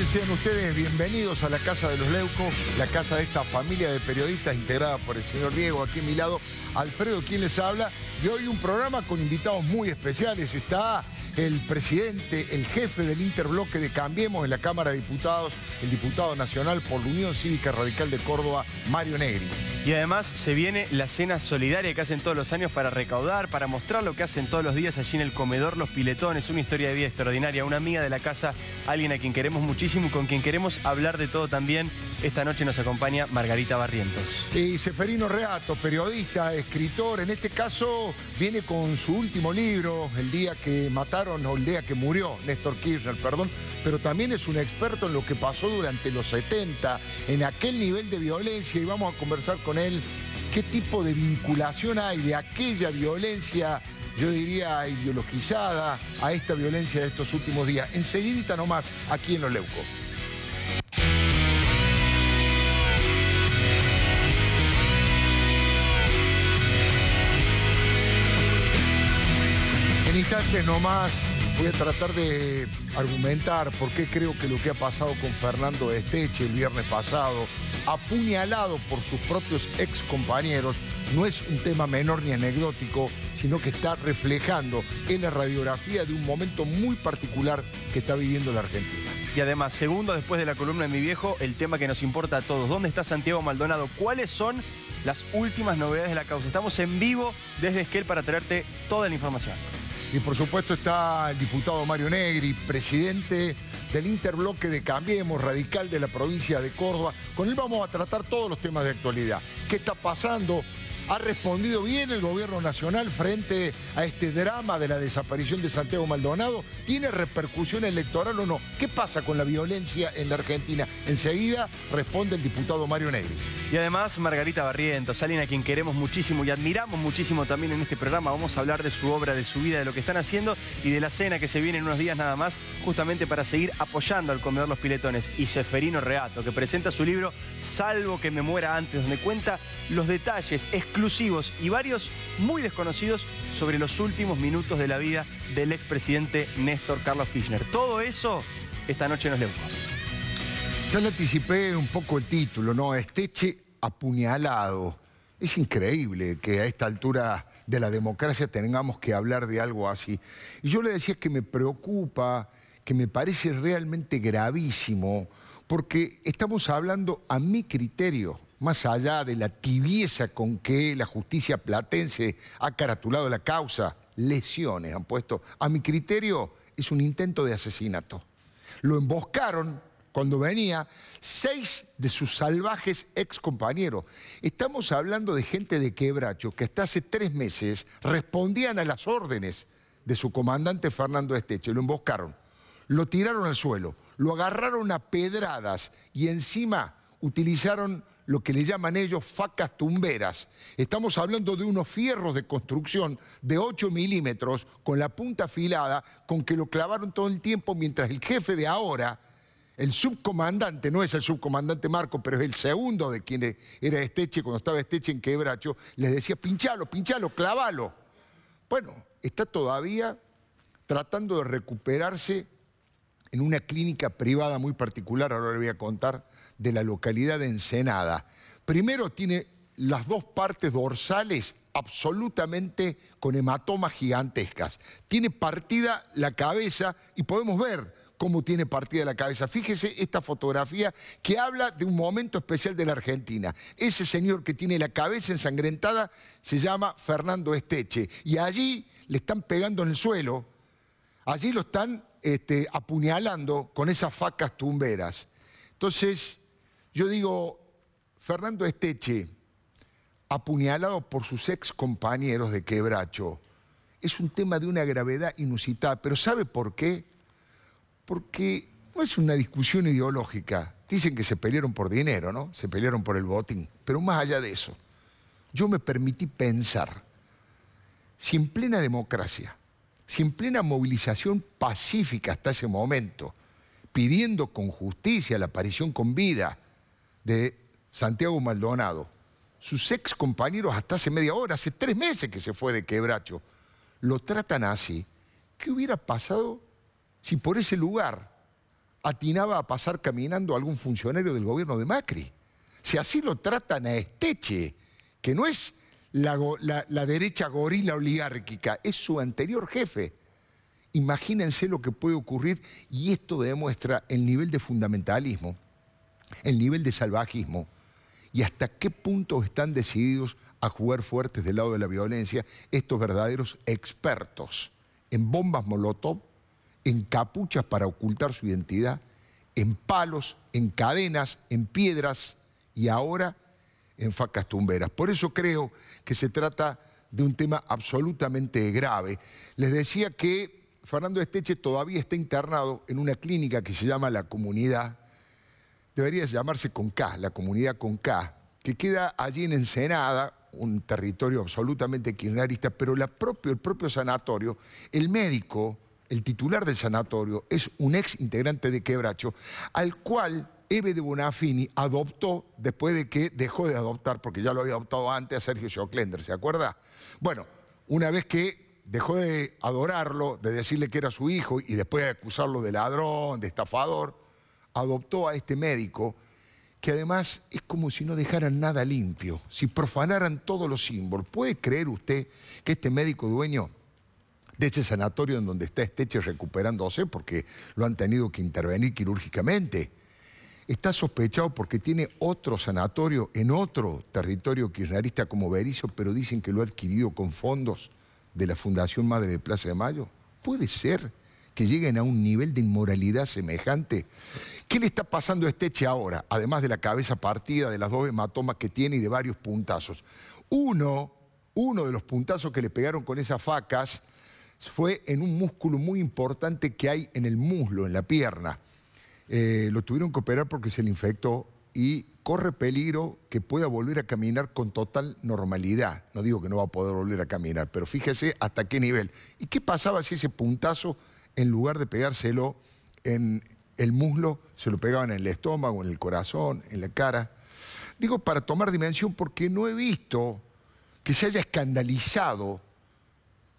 noches, sean ustedes bienvenidos a la Casa de los Leucos, la casa de esta familia de periodistas integrada por el señor Diego, aquí a mi lado, Alfredo, quien les habla, y hoy un programa con invitados muy especiales. Está el presidente, el jefe del interbloque de Cambiemos en la Cámara de Diputados, el diputado nacional por la Unión Cívica Radical de Córdoba, Mario Negri. Y además se viene la cena solidaria que hacen todos los años para recaudar, para mostrar lo que hacen todos los días allí en el comedor Los Piletones. Una historia de vida extraordinaria, una amiga de la casa, alguien a quien queremos muchísimo y con quien queremos hablar de todo también. Esta noche nos acompaña Margarita Barrientos. Y Seferino Reato, periodista, escritor, en este caso viene con su último libro, El día que mataron, o el día que murió Néstor Kirchner, perdón, pero también es un experto en lo que pasó durante los 70, en aquel nivel de violencia, y vamos a conversar con él qué tipo de vinculación hay de aquella violencia, yo diría ideologizada, a esta violencia de estos últimos días. Enseguidita nomás, aquí en Los Leucos. En instantes nomás voy a tratar de argumentar por qué creo que lo que ha pasado con Fernando Esteche el viernes pasado, apuñalado por sus propios ex compañeros, no es un tema menor ni anecdótico, sino que está reflejando en la radiografía de un momento muy particular que está viviendo la Argentina. Y además, segundo después de la columna de mi viejo, el tema que nos importa a todos. ¿Dónde está Santiago Maldonado? ¿Cuáles son las últimas novedades de la causa? Estamos en vivo desde Esquel para traerte toda la información. Y por supuesto está el diputado Mario Negri, presidente del interbloque de Cambiemos, radical de la provincia de Córdoba. Con él vamos a tratar todos los temas de actualidad. ¿Qué está pasando? ¿Ha respondido bien el gobierno nacional frente a este drama de la desaparición de Santiago Maldonado? ¿Tiene repercusión electoral o no? ¿Qué pasa con la violencia en la Argentina? Enseguida responde el diputado Mario Negri. Y además Margarita Barrientos, alguien a quien queremos muchísimo y admiramos muchísimo también en este programa. Vamos a hablar de su obra, de su vida, de lo que están haciendo y de la cena que se viene en unos días nada más, justamente para seguir apoyando al comedor Los Piletones. Y Seferino Reato, que presenta su libro Salvo que me muera antes, donde cuenta los detalles exclusivos y varios muy desconocidos sobre los últimos minutos de la vida del expresidente Néstor Carlos Kirchner. Todo eso esta noche en Los Leucos. Ya le anticipé un poco el título, ¿no? Esteche apuñalado. Es increíble que a esta altura de la democracia tengamos que hablar de algo así. Y yo le decía que me preocupa, que me parece realmente gravísimo, porque estamos hablando, a mi criterio, más allá de la tibieza con que la justicia platense ha caratulado la causa, lesiones han puesto, a mi criterio es un intento de asesinato. Lo emboscaron cuando venía 6 de sus salvajes ex compañeros. Estamos hablando de gente de Quebracho que hasta hace 3 meses respondían a las órdenes de su comandante Fernando Esteche. Lo emboscaron, lo tiraron al suelo, lo agarraron a pedradas y encima utilizaron lo que le llaman ellos facas tumberas. Estamos hablando de unos fierros de construcción de 8 milímetros con la punta afilada, con que lo clavaron todo el tiempo, mientras el jefe de ahora, el subcomandante, no es el subcomandante Marco, pero es el segundo de quien era Esteche, cuando estaba Esteche en Quebracho, les decía, pinchalo, pinchalo, clavalo. Bueno, está todavía tratando de recuperarse en una clínica privada muy particular, ahora le voy a contar, de la localidad de Ensenada. Primero tiene las 2 partes dorsales absolutamente con hematomas gigantescas. Tiene partida la cabeza y podemos ver cómo tiene partida la cabeza. Fíjese esta fotografía que habla de un momento especial de la Argentina. Ese señor que tiene la cabeza ensangrentada se llama Fernando Esteche. Y allí le están pegando en el suelo, allí lo están apuñalando con esas facas tumberas. Entonces, yo digo, Fernando Esteche, apuñalado por sus ex compañeros de Quebracho, es un tema de una gravedad inusitada. Pero ¿sabe por qué? Porque no es una discusión ideológica. Dicen que se pelearon por dinero, ¿no? Se pelearon por el botín. Pero más allá de eso, yo me permití pensar, si en plena democracia, si en plena movilización pacífica hasta ese momento, pidiendo con justicia la aparición con vida de Santiago Maldonado, sus ex compañeros hasta hace media hora, hace 3 meses que se fue de Quebracho, lo tratan así, ¿qué hubiera pasado si por ese lugar atinaba a pasar caminando a algún funcionario del gobierno de Macri. Si así lo tratan a Esteche, que no es la derecha gorila oligárquica, es su anterior jefe. Imagínense lo que puede ocurrir, y esto demuestra el nivel de fundamentalismo, el nivel de salvajismo, y hasta qué punto están decididos a jugar fuertes del lado de la violencia estos verdaderos expertos en bombas molotov, en capuchas para ocultar su identidad, en palos, en cadenas, en piedras y ahora en facas tumberas. Por eso creo que se trata de un tema absolutamente grave. Les decía que Fernando Esteche todavía está internado en una clínica que se llama La Comunidad, debería llamarse con K, La Comunidad con K, que queda allí en Ensenada, un territorio absolutamente kirchnerista, pero el propio sanatorio, el médico, el titular del sanatorio, es un ex integrante de Quebracho, al cual Eve de Bonafini adoptó después de que dejó de adoptar, porque ya lo había adoptado antes, a Sergio Schoclender, ¿se acuerda? Bueno, una vez que dejó de adorarlo, de decirle que era su hijo y después de acusarlo de ladrón, de estafador, adoptó a este médico, que además es como si no dejaran nada limpio, si profanaran todos los símbolos. ¿Puede creer usted que este médico dueño de ese sanatorio en donde está Esteche recuperándose, porque lo han tenido que intervenir quirúrgicamente, está sospechado porque tiene otro sanatorio en otro territorio kirchnerista como Berisso, pero dicen que lo ha adquirido con fondos de la Fundación Madre de Plaza de Mayo? ¿Puede ser que lleguen a un nivel de inmoralidad semejante? ¿Qué le está pasando a Esteche ahora? Además de la cabeza partida, de las 2 hematomas que tiene y de varios puntazos. Uno de los puntazos que le pegaron con esas facas fue en un músculo muy importante que hay en el muslo, en la pierna. Lo tuvieron que operar porque se le infectó y corre peligro que pueda volver a caminar con total normalidad. No digo que no va a poder volver a caminar, pero fíjese hasta qué nivel. ¿Y qué pasaba si ese puntazo, en lugar de pegárselo en el muslo, se lo pegaban en el estómago, en el corazón, en la cara? Digo para tomar dimensión porque no he visto que se haya escandalizado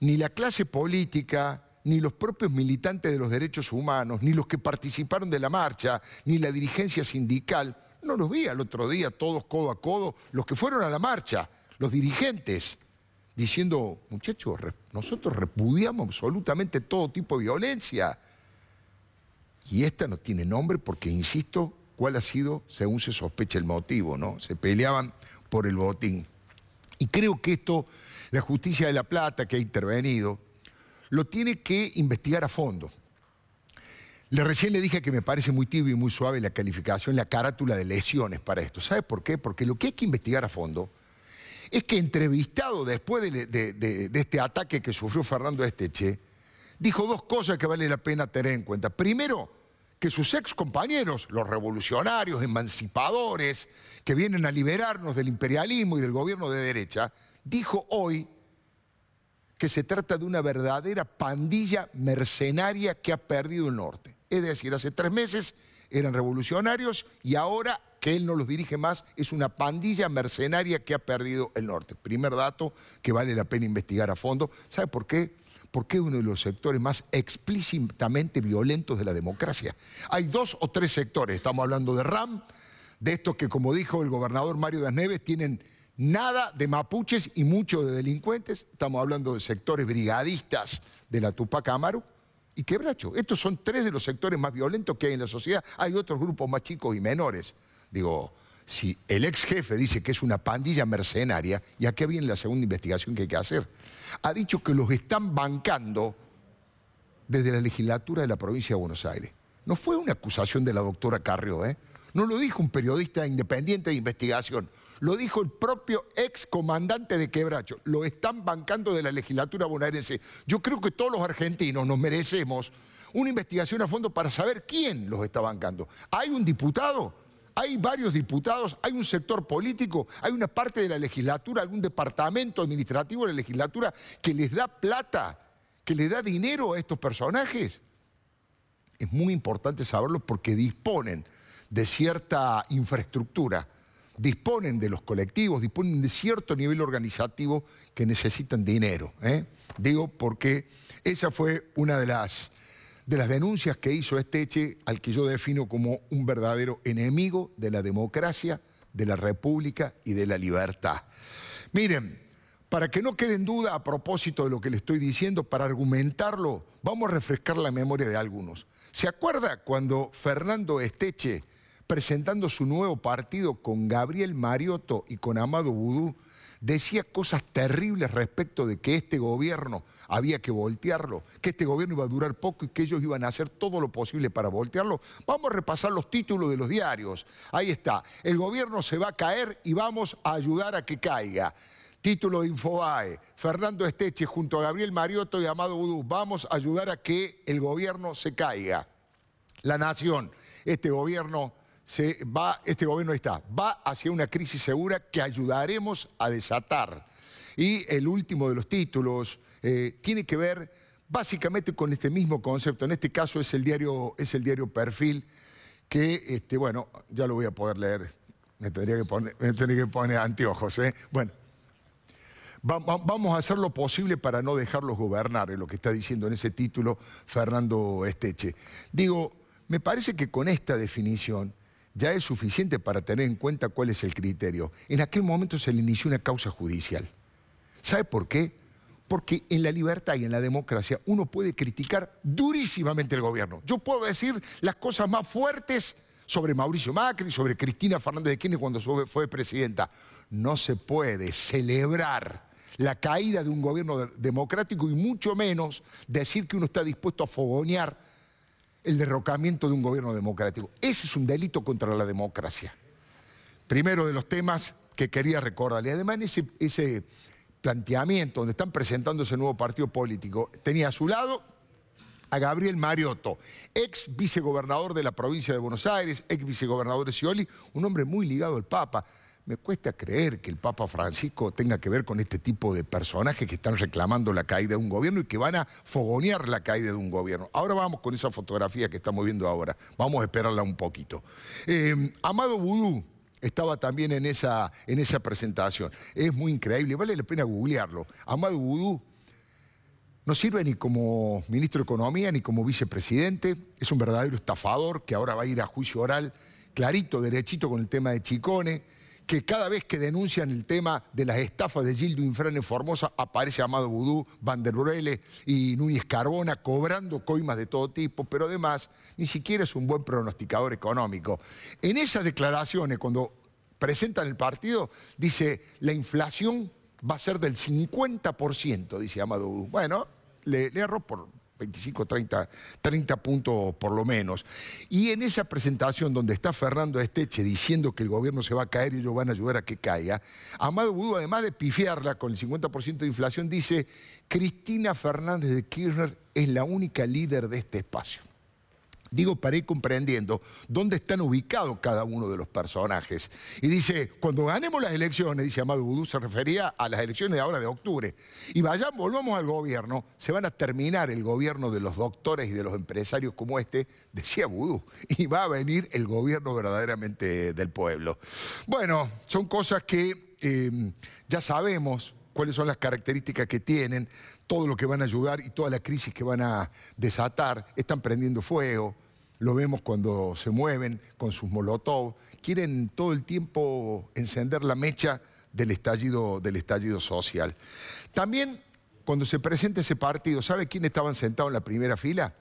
ni la clase política, ni los propios militantes de los derechos humanos, ni los que participaron de la marcha, ni la dirigencia sindical. No los vi al otro día todos codo a codo, los que fueron a la marcha, los dirigentes, diciendo, muchachos, nosotros repudiamos absolutamente todo tipo de violencia. Y esta no tiene nombre porque, insisto, ¿cuál ha sido, según se sospecha, el motivo, ¿no? Se peleaban por el botín. Y creo que esto, la justicia de La Plata, que ha intervenido, lo tiene que investigar a fondo. Recién le dije que me parece muy tibio y muy suave la calificación, la carátula de lesiones para esto. ¿Sabe por qué? Porque lo que hay que investigar a fondo es que, entrevistado después de este ataque que sufrió Fernando Esteche, dijo 2 cosas que vale la pena tener en cuenta. Primero, que sus ex compañeros, los revolucionarios, emancipadores, que vienen a liberarnos del imperialismo y del gobierno de derecha, dijo hoy que se trata de una verdadera pandilla mercenaria que ha perdido el norte. Es decir, hace 3 meses eran revolucionarios y ahora que él no los dirige más, es una pandilla mercenaria que ha perdido el norte. Primer dato que vale la pena investigar a fondo. ¿Sabe por qué? Porque es uno de los sectores más explícitamente violentos de la democracia. Hay 2 o 3 sectores, estamos hablando de RAM, de estos que, como dijo el gobernador Mario Das Neves, tienen nada de mapuches y mucho de delincuentes. Estamos hablando de sectores brigadistas de la Tupac Amaru y Quebracho. Estos son 3 de los sectores más violentos que hay en la sociedad. Hay otros grupos más chicos y menores. Digo, si el ex jefe dice que es una pandilla mercenaria, y acá viene la segunda investigación que hay que hacer, ha dicho que los están bancando desde la legislatura de la provincia de Buenos Aires. No fue una acusación de la doctora Carrió, ¿eh? No lo dijo un periodista independiente de investigación, lo dijo el propio ex comandante de Quebracho. Lo están bancando de la legislatura bonaerense. Yo creo que todos los argentinos nos merecemos una investigación a fondo para saber quién los está bancando. ¿Hay un diputado? ¿Hay varios diputados? ¿Hay un sector político? ¿Hay una parte de la legislatura, algún departamento administrativo de la legislatura que les da plata, que le da dinero a estos personajes? Es muy importante saberlo porque disponen de cierta infraestructura, disponen de los colectivos, disponen de cierto nivel organizativo que necesitan dinero, ¿eh? Digo porque esa fue una de las de las denuncias que hizo Esteche, al que yo defino como un verdadero enemigo de la democracia, de la república y de la libertad. Miren, para que no quede en duda a propósito de lo que le estoy diciendo, para argumentarlo, vamos a refrescar la memoria de algunos. ¿Se acuerda cuando Fernando Esteche, presentando su nuevo partido con Gabriel Mariotto y con Amado Boudou, decía cosas terribles respecto de que este gobierno había que voltearlo, que este gobierno iba a durar poco y que ellos iban a hacer todo lo posible para voltearlo? Vamos a repasar los títulos de los diarios. Ahí está, el gobierno se va a caer y vamos a ayudar a que caiga. Título de Infobae, Fernando Esteche junto a Gabriel Mariotto y Amado Boudou, vamos a ayudar a que el gobierno se caiga. La Nación, este gobierno va hacia una crisis segura que ayudaremos a desatar. Y el último de los títulos tiene que ver básicamente con este mismo concepto. En este caso es el diario Perfil, que, bueno, ya lo voy a poder leer. Me tendría que poner anteojos, ¿eh? Bueno, vamos a hacer lo posible para no dejarlos gobernar, es lo que está diciendo en ese título Fernando Esteche. Digo, me parece que con esta definición ya es suficiente para tener en cuenta cuál es el criterio. En aquel momento se le inició una causa judicial. ¿Sabe por qué? Porque en la libertad y en la democracia uno puede criticar durísimamente el gobierno. Yo puedo decir las cosas más fuertes sobre Mauricio Macri, sobre Cristina Fernández de Kirchner cuando fue presidenta. No se puede celebrar la caída de un gobierno democrático y mucho menos decir que uno está dispuesto a fogonear el derrocamiento de un gobierno democrático. Ese es un delito contra la democracia. Primero de los temas que quería recordarle. Además, en ese planteamiento donde están presentando ese nuevo partido político, tenía a su lado a Gabriel Mariotto, ex vicegobernador de la provincia de Buenos Aires, ex vicegobernador de Scioli, un hombre muy ligado al Papa. Me cuesta creer que el Papa Francisco tenga que ver con este tipo de personajes que están reclamando la caída de un gobierno y que van a fogonear la caída de un gobierno. Ahora vamos con esa fotografía que estamos viendo ahora. Vamos a esperarla un poquito. Amado Boudou estaba también en esa presentación. Es muy increíble, vale la pena googlearlo. Amado Boudou no sirve ni como ministro de Economía ni como vicepresidente. Es un verdadero estafador que ahora va a ir a juicio oral, clarito, derechito con el tema de Chicone, que cada vez que denuncian el tema de las estafas de Gildo Infrane Formosa aparece Amado Boudou, Van der Broele y Núñez Carbona cobrando coimas de todo tipo, pero además ni siquiera es un buen pronosticador económico. En esas declaraciones, cuando presentan el partido, dice la inflación va a ser del 50%, dice Amado Boudou. Bueno, le erró por 25, 30 puntos por lo menos. Y en esa presentación donde está Fernando Esteche diciendo que el gobierno se va a caer y ellos van a ayudar a que caiga, Amado Boudou, además de pifiarla con el 50% de inflación, dice: Cristina Fernández de Kirchner es la única líder de este espacio. Digo, para ir comprendiendo dónde están ubicados cada uno de los personajes. Y dice, cuando ganemos las elecciones, dice Amado Boudou, se refería a las elecciones de ahora de octubre, y volvamos al gobierno, se van a terminar el gobierno de los doctores y de los empresarios como este, decía Boudou, y va a venir el gobierno verdaderamente del pueblo. Bueno, son cosas que ya sabemos cuáles son las características que tienen, todo lo que van a ayudar y toda la crisis que van a desatar. Están prendiendo fuego, lo vemos cuando se mueven con sus molotov, quieren todo el tiempo encender la mecha del estallido social. También cuando se presenta ese partido, ¿sabe quién estaban sentados en la primera fila?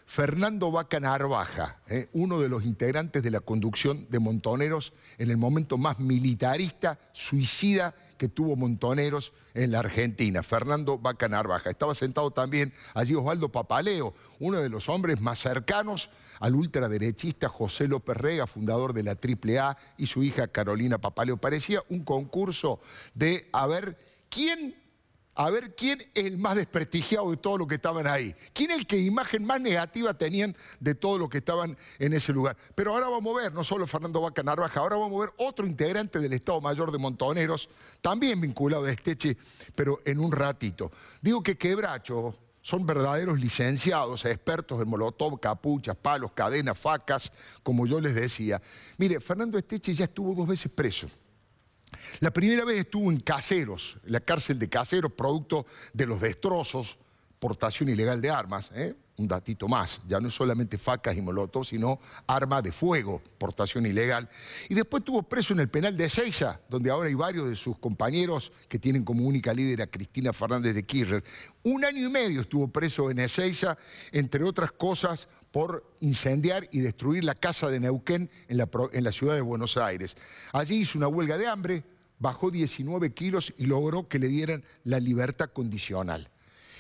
Fernando Vaca Narvaja, uno de los integrantes de la conducción de Montoneros en el momento más militarista, suicida que tuvo Montoneros en la Argentina. Fernando Vaca Narvaja. Estaba sentado también allí Osvaldo Papaleo, uno de los hombres más cercanos al ultraderechista José López Rega, fundador de la AAA, y su hija Carolina Papaleo. Parecía un concurso de a ver quién es el más desprestigiado de todo lo que estaban ahí. ¿Quién es el que imagen más negativa tenían de todo lo que estaban en ese lugar? Pero ahora vamos a ver, no solo Fernando Vaca Narvaja, ahora vamos a ver otro integrante del Estado Mayor de Montoneros, también vinculado a Esteche, pero en un ratito. Digo que Quebracho son verdaderos licenciados, expertos en molotov, capuchas, palos, cadenas, facas, como yo les decía. Mire, Fernando Esteche ya estuvo 2 veces preso. La primera vez estuvo en Caseros, en la cárcel de Caseros, producto de los destrozos portación ilegal de armas, un datito más, ya no es solamente facas y molotov, sino arma de fuego, portación ilegal. Y después estuvo preso en el penal de Ezeiza, donde ahora hay varios de sus compañeros que tienen como única líder a Cristina Fernández de Kirchner. 1 año y medio estuvo preso en Ezeiza, entre otras cosas, por incendiar y destruir la casa de Neuquén en la ciudad de Buenos Aires. Allí hizo una huelga de hambre, bajó 19 kilos y logró que le dieran la libertad condicional.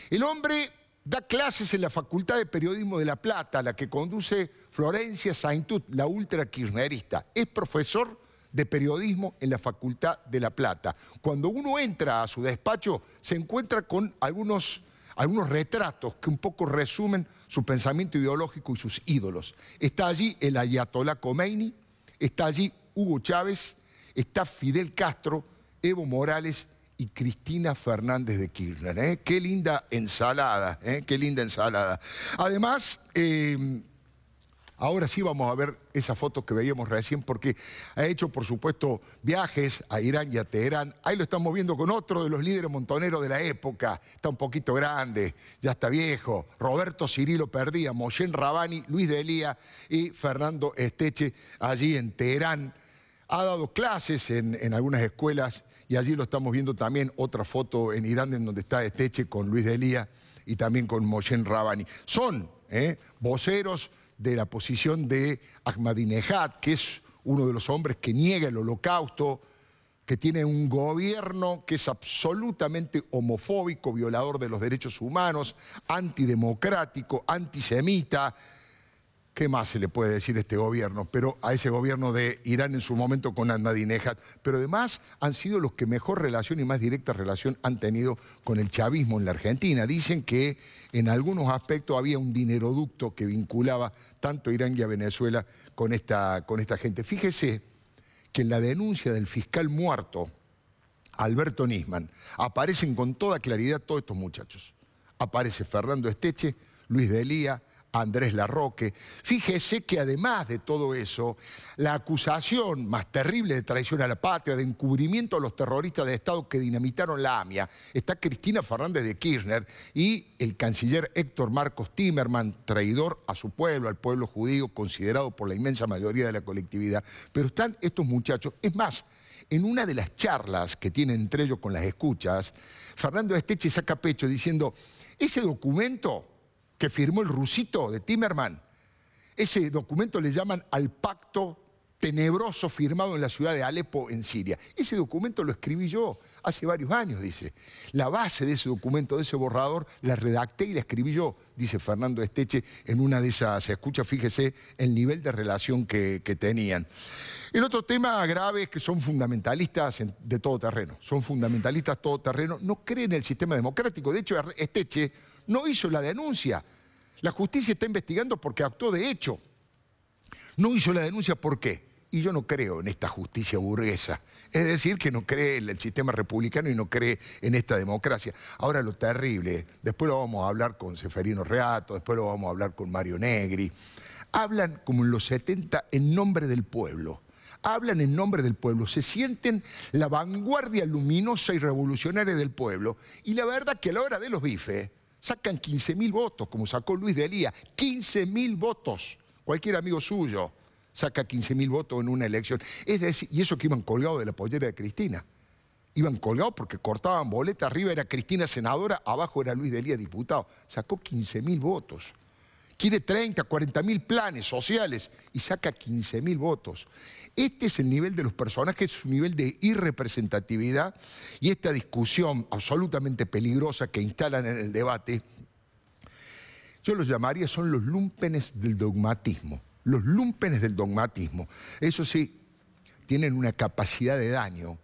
El hombre da clases en la Facultad de Periodismo de La Plata, la que conduce Florencia Saintut, la ultra kirchnerista. Es profesor de periodismo en la Facultad de La Plata. Cuando uno entra a su despacho, se encuentra con algunos retratos que un poco resumen su pensamiento ideológico y sus ídolos. Está allí el Ayatollah Khomeini, está allí Hugo Chávez, está Fidel Castro, Evo Morales y Cristina Fernández de Kirchner. Qué linda ensalada, qué linda ensalada. Además, ahora sí vamos a ver esa foto que veíamos recién, porque ha hecho, por supuesto, viajes a Irán y a Teherán. Ahí lo estamos viendo con otro de los líderes montoneros de la época. Está un poquito grande, ya está viejo. Roberto Cirilo Perdía, Moshen Rabani, Luis de Elía y Fernando Esteche, allí en Teherán. Ha dado clases en algunas escuelas y allí lo estamos viendo también, otra foto en Irán en donde está Esteche con Luis de Elía y también con Moshen Rabani. Son voceros de la posición de Ahmadinejad, que es uno de los hombres que niega el holocausto, que tiene un gobierno que es absolutamente homofóbico, violador de los derechos humanos, antidemocrático, antisemita. ¿Qué más se le puede decir a este gobierno? Pero a ese gobierno de Irán en su momento con Ahmadinejad. Pero además han sido los que mejor relación y más directa relación han tenido con el chavismo en la Argentina. Dicen que en algunos aspectos había un dineroducto que vinculaba tanto a Irán y a Venezuela con esta gente. Fíjese que en la denuncia del fiscal muerto, Alberto Nisman, aparecen con toda claridad todos estos muchachos. Aparece Fernando Esteche, Luis de Elía, Andrés Larroque. Fíjese que además de todo eso, la acusación más terrible de traición a la patria, de encubrimiento a los terroristas de Estado que dinamitaron la AMIA, está Cristina Fernández de Kirchner y el canciller Héctor Marcos Timerman, traidor a su pueblo, al pueblo judío, considerado por la inmensa mayoría de la colectividad. Pero están estos muchachos. Es más, en una de las charlas que tienen entre ellos con las escuchas, Fernando Esteche saca pecho diciendo, ese documento que firmó el rusito de Timerman, ese documento le llaman al pacto tenebroso firmado en la ciudad de Alepo, en Siria. Ese documento lo escribí yo hace varios años, dice. La base de ese documento, de ese borrador, la redacté y la escribí yo, dice Fernando Esteche en una de esas escuchas. Fíjese el nivel de relación que tenían. El otro tema grave es que son fundamentalistas de todo terreno. Son fundamentalistas todo terreno, no creen en el sistema democrático. De hecho, Esteche no hizo la denuncia. La justicia está investigando porque actuó de hecho. No hizo la denuncia, ¿por qué? Y yo no creo en esta justicia burguesa. Es decir, que no cree en el sistema republicano y no cree en esta democracia. Ahora lo terrible, después lo vamos a hablar con Seferino Reato, después lo vamos a hablar con Mario Negri. Hablan como en los 70 en nombre del pueblo. Hablan en nombre del pueblo, se sienten la vanguardia luminosa y revolucionaria del pueblo. Y la verdad que a la hora de los bifes sacan 15.000 votos, como sacó Luis de Elía. 15.000 votos. Cualquier amigo suyo saca 15.000 votos en una elección. Es decir, y eso que iban colgados de la pollera de Cristina. Iban colgados porque cortaban boleta, arriba era Cristina senadora, abajo era Luis de Elía diputado. Sacó 15.000 votos. Quiere 30, 40.000 planes sociales y saca 15.000 votos. Este es el nivel de los personajes, su nivel de irrepresentatividad y esta discusión absolutamente peligrosa que instalan en el debate, yo los llamaría, son los lúmpenes del dogmatismo. Los lúmpenes del dogmatismo. Eso sí, tienen una capacidad de daño,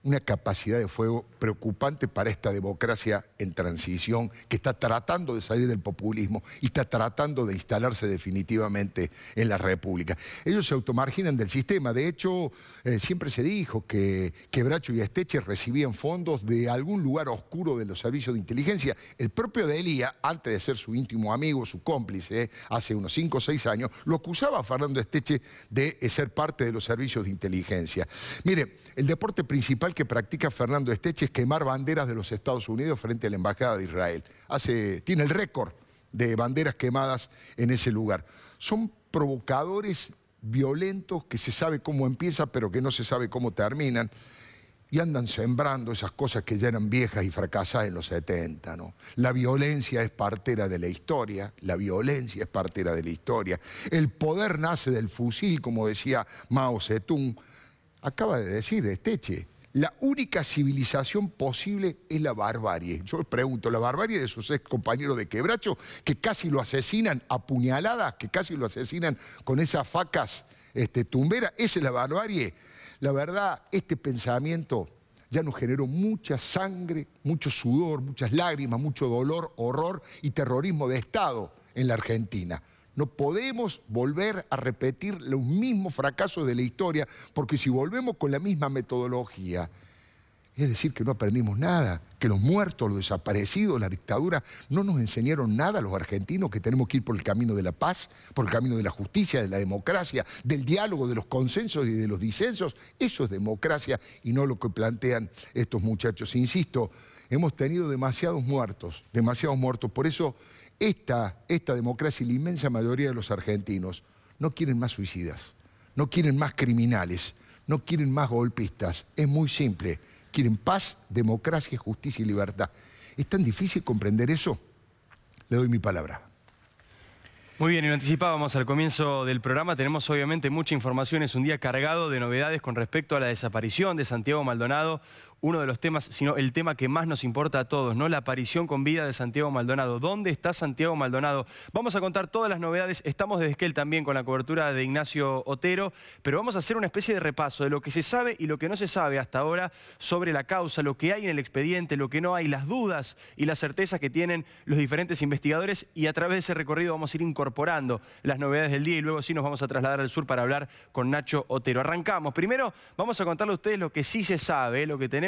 una capacidad de fuego preocupante para esta democracia en transición que está tratando de salir del populismo y está tratando de instalarse definitivamente en la República. Ellos se automarginan del sistema. De hecho, siempre se dijo que Bracho y Esteche recibían fondos de algún lugar oscuro de los servicios de inteligencia. El propio de Elía, antes de ser su íntimo amigo, su cómplice, hace unos 5 o 6 años, lo acusaba a Fernando Esteche de ser parte de los servicios de inteligencia. Mire, el deporte principal que practica Fernando Esteche es quemar banderas de los Estados Unidos frente a la Embajada de Israel. Tiene el récord de banderas quemadas en ese lugar. Son provocadores violentos que se sabe cómo empiezan, pero que no se sabe cómo terminan. Y andan sembrando esas cosas que ya eran viejas y fracasadas en los 70, ¿no? La violencia es partera de la historia, la violencia es partera de la historia. El poder nace del fusil, como decía Mao Zedong. Acaba de decir Esteche, la única civilización posible es la barbarie. Yo les pregunto, la barbarie de sus ex compañeros de Quebracho, que casi lo asesinan a puñaladas, que casi lo asesinan con esas facas tumberas, ¿esa es la barbarie? La verdad, este pensamiento ya nos generó mucha sangre, mucho sudor, muchas lágrimas, mucho dolor, horror y terrorismo de Estado en la Argentina. No podemos volver a repetir los mismos fracasos de la historia, porque si volvemos con la misma metodología, es decir que no aprendimos nada, que los muertos, los desaparecidos, la dictadura, no nos enseñaron nada a los argentinos, que tenemos que ir por el camino de la paz, por el camino de la justicia, de la democracia, del diálogo, de los consensos y de los disensos. Eso es democracia y no lo que plantean estos muchachos. Insisto, hemos tenido demasiados muertos. Por eso esta democracia y la inmensa mayoría de los argentinos no quieren más suicidas, no quieren más criminales, no quieren más golpistas. Es muy simple. Quieren paz, democracia, justicia y libertad. ¿Es tan difícil comprender eso? Le doy mi palabra. Muy bien, y lo anticipábamos al comienzo del programa. Tenemos obviamente mucha información. Es un día cargado de novedades con respecto a la desaparición de Santiago Maldonado. Uno de los temas, sino el tema que más nos importa a todos, ¿no? La aparición con vida de Santiago Maldonado. ¿Dónde está Santiago Maldonado? Vamos a contar todas las novedades. Estamos desde Esquel también con la cobertura de Ignacio Otero, pero vamos a hacer una especie de repaso de lo que se sabe y lo que no se sabe hasta ahora sobre la causa, lo que hay en el expediente, lo que no hay, las dudas y las certezas que tienen los diferentes investigadores, y a través de ese recorrido vamos a ir incorporando las novedades del día y luego sí nos vamos a trasladar al sur para hablar con Nacho Otero. Arrancamos. Primero vamos a contarle a ustedes lo que sí se sabe, lo que tenemos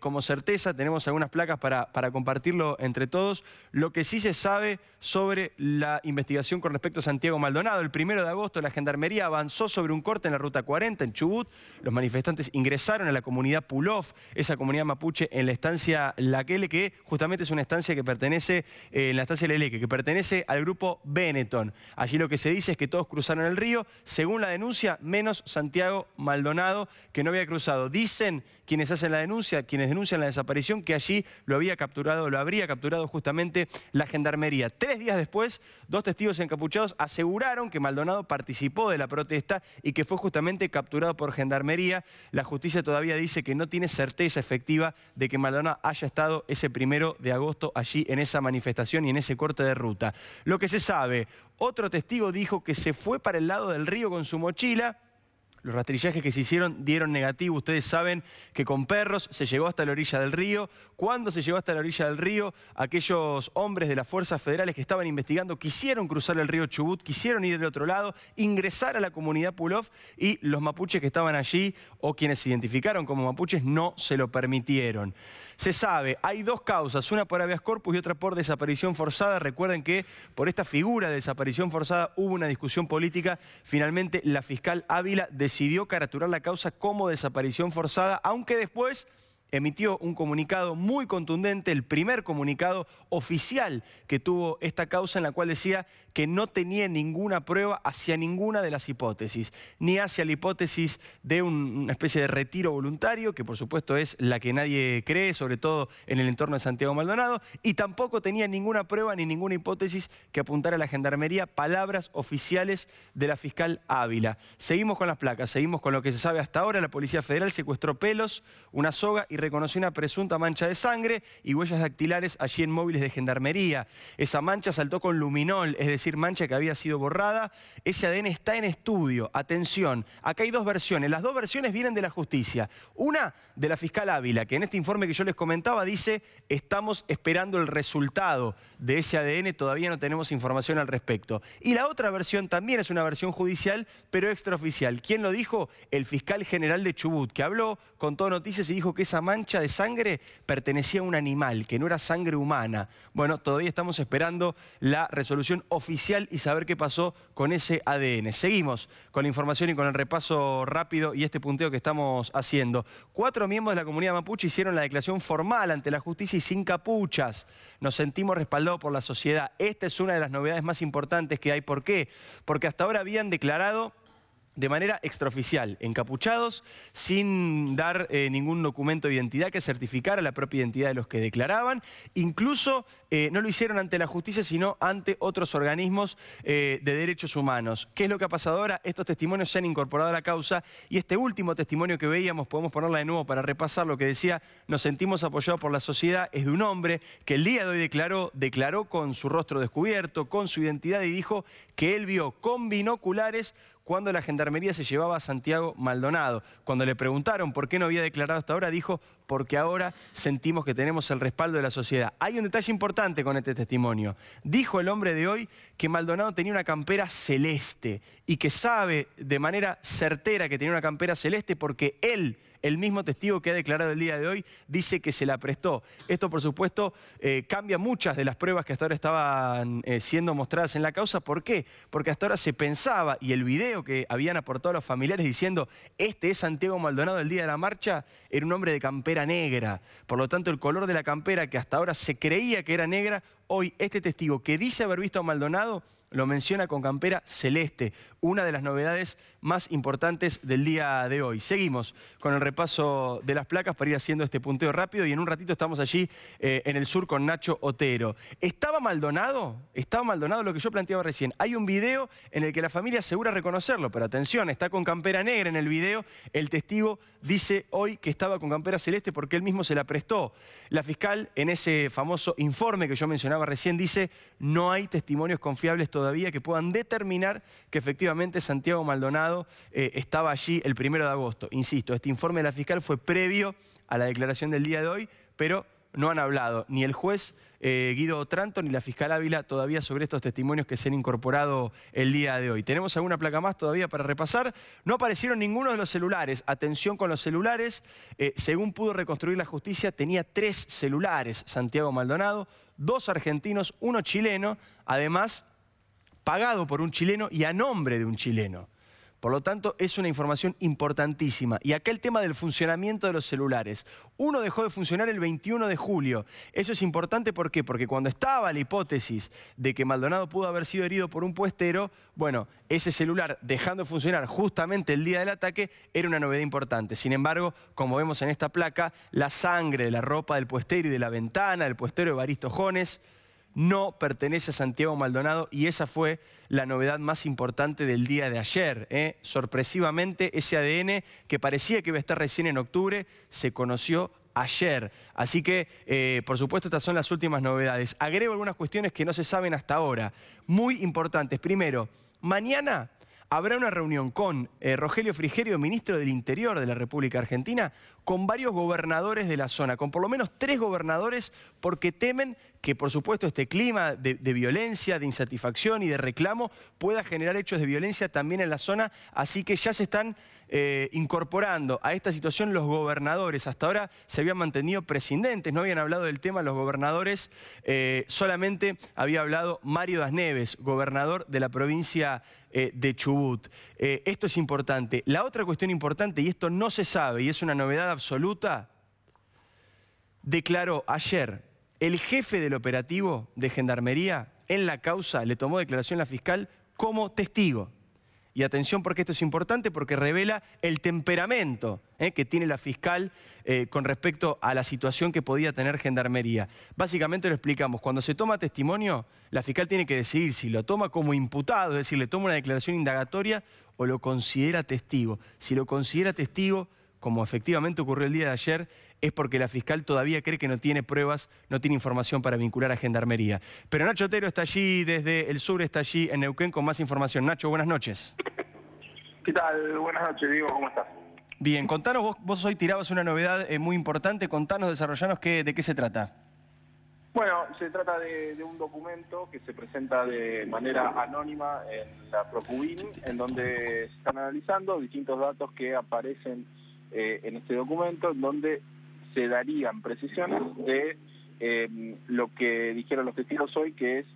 como certeza. Tenemos algunas placas para compartirlo entre todos. Lo que sí se sabe sobre la investigación con respecto a Santiago Maldonado. El 1 de agosto la Gendarmería avanzó sobre un corte en la Ruta 40 en Chubut. Los manifestantes ingresaron a la comunidad Pulov, esa comunidad mapuche en la estancia Laquele, que justamente es una estancia que pertenece, en la estancia Leleque, que pertenece al grupo Benetton. Allí lo que se dice es que todos cruzaron el río, según la denuncia, menos Santiago Maldonado, que no había cruzado. Dicen quienes hacen la denuncia, quienes denuncian la desaparición, que allí lo habría capturado justamente la Gendarmería. 3 días después, 2 testigos encapuchados aseguraron que Maldonado participó de la protesta y que fue justamente capturado por Gendarmería. La justicia todavía dice que no tiene certeza efectiva de que Maldonado haya estado ese 1 de agosto allí en esa manifestación y en ese corte de ruta. Lo que se sabe, otro testigo dijo que se fue para el lado del río con su mochila. Los rastrillajes que se hicieron dieron negativo. Ustedes saben que con perros se llegó hasta la orilla del río. Cuando se llegó hasta la orilla del río, aquellos hombres de las fuerzas federales que estaban investigando quisieron cruzar el río Chubut, quisieron ir del otro lado, ingresar a la comunidad Pulov, y los mapuches que estaban allí, o quienes se identificaron como mapuches, no se lo permitieron. Se sabe, hay 2 causas, una por habeas corpus y otra por desaparición forzada. Recuerden que por esta figura de desaparición forzada hubo una discusión política. Finalmente la fiscal Ávila decidió caratular la causa como desaparición forzada, aunque después emitió un comunicado muy contundente, el primer comunicado oficial que tuvo esta causa, en la cual decía que no tenía ninguna prueba hacia ninguna de las hipótesis, ni hacia la hipótesis de una especie de retiro voluntario, que por supuesto es la que nadie cree, sobre todo en el entorno de Santiago Maldonado, y tampoco tenía ninguna prueba ni ninguna hipótesis que apuntara a la Gendarmería, palabras oficiales de la fiscal Ávila. Seguimos con las placas, seguimos con lo que se sabe hasta ahora. La Policía Federal secuestró pelos, una soga y reconoció una presunta mancha de sangre y huellas dactilares allí en móviles de Gendarmería. Esa mancha saltó con luminol, es decir, mancha que había sido borrada. Ese ADN está en estudio. Atención, acá hay 2 versiones. Las 2 versiones vienen de la justicia. Una de la fiscal Ávila, que en este informe que yo les comentaba dice: estamos esperando el resultado de ese ADN, todavía no tenemos información al respecto. Y la otra versión también es una versión judicial, pero extraoficial. ¿Quién lo dijo? El fiscal general de Chubut, que habló con Todo Noticias y dijo que esa mancha de sangre pertenecía a un animal, que no era sangre humana. Bueno, todavía estamos esperando la resolución oficial y saber qué pasó con ese ADN. Seguimos con la información y con el repaso rápido y este punteo que estamos haciendo. 4 miembros de la comunidad mapuche hicieron la declaración formal ante la justicia y sin capuchas. Nos sentimos respaldados por la sociedad. Esta es una de las novedades más importantes que hay. ¿Por qué? Porque hasta ahora habían declarado de manera extraoficial, encapuchados, sin dar ningún documento de identidad que certificara la propia identidad de los que declaraban. Incluso no lo hicieron ante la justicia, sino ante otros organismos de derechos humanos. ¿Qué es lo que ha pasado ahora? Estos testimonios se han incorporado a la causa y este último testimonio que veíamos, podemos ponerla de nuevo para repasar lo que decía, nos sentimos apoyados por la sociedad, es de un hombre que el día de hoy declaró con su rostro descubierto, con su identidad y dijo que él vio con binoculares cuando la Gendarmería se llevaba a Santiago Maldonado. Cuando le preguntaron por qué no había declarado hasta ahora, dijo, porque ahora sentimos que tenemos el respaldo de la sociedad. Hay un detalle importante con este testimonio. Dijo el hombre de hoy que Maldonado tenía una campera celeste y que sabe de manera certera que tenía una campera celeste porque él, el mismo testigo que ha declarado el día de hoy, dice que se la prestó. Esto, por supuesto, cambia muchas de las pruebas que hasta ahora estaban siendo mostradas en la causa. ¿Por qué? Porque hasta ahora se pensaba, y el video que habían aportado los familiares diciendo este es Santiago Maldonado el día de la marcha, era un hombre de campera negra. Por lo tanto, el color de la campera, que hasta ahora se creía que era negra, hoy este testigo que dice haber visto a Maldonado lo menciona con campera celeste, una de las novedades más importantes del día de hoy. Seguimos con el repaso de las placas para ir haciendo este punteo rápido y en un ratito estamos allí en el sur con Nacho Otero. ¿Estaba Maldonado? Estaba Maldonado, lo que yo planteaba recién. Hay un video en el que la familia asegura reconocerlo, pero atención, está con campera negra en el video. El testigo dice hoy que estaba con campera celeste porque él mismo se la prestó. La fiscal, en ese famoso informe que yo mencionaba recién, dice no hay testimonios confiables todavía que puedan determinar que efectivamente Santiago Maldonado estaba allí el 1 de agosto. Insisto, este informe de la fiscal fue previo a la declaración del día de hoy, pero no han hablado ni el juez Guido Otranto ni la fiscal Ávila todavía sobre estos testimonios que se han incorporado el día de hoy. ¿Tenemos alguna placa más todavía para repasar? No aparecieron ninguno de los celulares. Atención con los celulares. Según pudo reconstruir la justicia, tenía 3 celulares Santiago Maldonado, 2 argentinos, 1 chileno, además pagado por un chileno y a nombre de un chileno. Por lo tanto, es una información importantísima. Y acá el tema del funcionamiento de los celulares. Uno dejó de funcionar el 21 de julio. Eso es importante, ¿por qué? Porque cuando estaba la hipótesis de que Maldonado pudo haber sido herido por un puestero, bueno, ese celular dejando de funcionar justamente el día del ataque era una novedad importante. Sin embargo, como vemos en esta placa, la sangre de la ropa del puestero y de la ventana del puestero Evaristo Jones no pertenece a Santiago Maldonado y esa fue la novedad más importante del día de ayer. Sorpresivamente, ese ADN que parecía que iba a estar recién en octubre, se conoció ayer. Así que, por supuesto, estas son las últimas novedades. Agrego algunas cuestiones que no se saben hasta ahora, muy importantes. Primero, mañana habrá una reunión con Rogelio Frigerio, ministro del Interior de la República Argentina, con varios gobernadores de la zona, con por lo menos 3 gobernadores, porque temen que, por supuesto, este clima de violencia, de insatisfacción y de reclamo pueda generar hechos de violencia también en la zona, así que ya se están incorporando a esta situación los gobernadores. Hasta ahora se habían mantenido prescindentes, no habían hablado del tema los gobernadores, solamente había hablado Mario Das Neves, gobernador de la provincia de Chubut. Esto es importante. La otra cuestión importante, y esto no se sabe, y es una novedad absoluta, declaró ayer el jefe del operativo de Gendarmería en la causa, le tomó declaración la fiscal como testigo. Y atención porque esto es importante, porque revela el temperamento que tiene la fiscal con respecto a la situación que podía tener Gendarmería. Básicamente lo explicamos, cuando se toma testimonio, la fiscal tiene que decidir si lo toma como imputado, es decir, le toma una declaración indagatoria o lo considera testigo. Si lo considera testigo, como efectivamente ocurrió el día de ayer, es porque la fiscal todavía cree que no tiene pruebas, no tiene información para vincular a Gendarmería. Pero Nacho Otero está allí desde el sur, está allí en Neuquén con más información. Nacho, buenas noches. ¿Qué tal? Buenas noches, Diego, ¿cómo estás? Bien, contanos, vos hoy tirabas una novedad muy importante, contanos, desarrollanos de qué se trata. Bueno, se trata de un documento que se presenta de manera anónima en la Procubin, en donde se están analizando distintos datos que aparecen en este documento, en donde se darían precisiones de lo que dijeron los testigos hoy, que es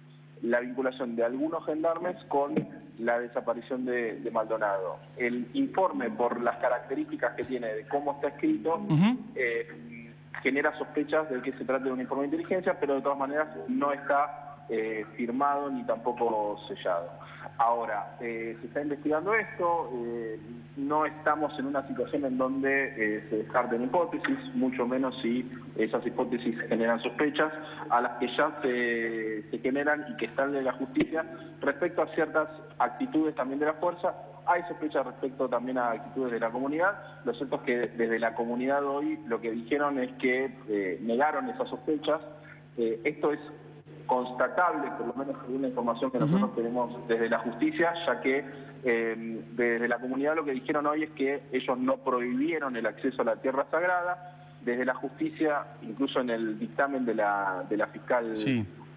la vinculación de algunos gendarmes con la desaparición de Maldonado. El informe, por las características que tiene de cómo está escrito, genera sospechas de que se trate de un informe de inteligencia, pero de todas maneras no está firmado ni tampoco sellado. Ahora, se está investigando esto, no estamos en una situación en donde se descarten hipótesis, mucho menos si esas hipótesis generan sospechas a las que ya se generan y que están de la justicia respecto a ciertas actitudes también de la fuerza. Hay sospechas respecto también a actitudes de la comunidad. Lo cierto es que desde la comunidad hoy lo que dijeron es que negaron esas sospechas. Esto es constatable, por lo menos según la información que nosotros tenemos desde la justicia, ya que desde la comunidad lo que dijeron hoy es que ellos no prohibieron el acceso a la tierra sagrada. Desde la justicia, incluso en el dictamen de la fiscal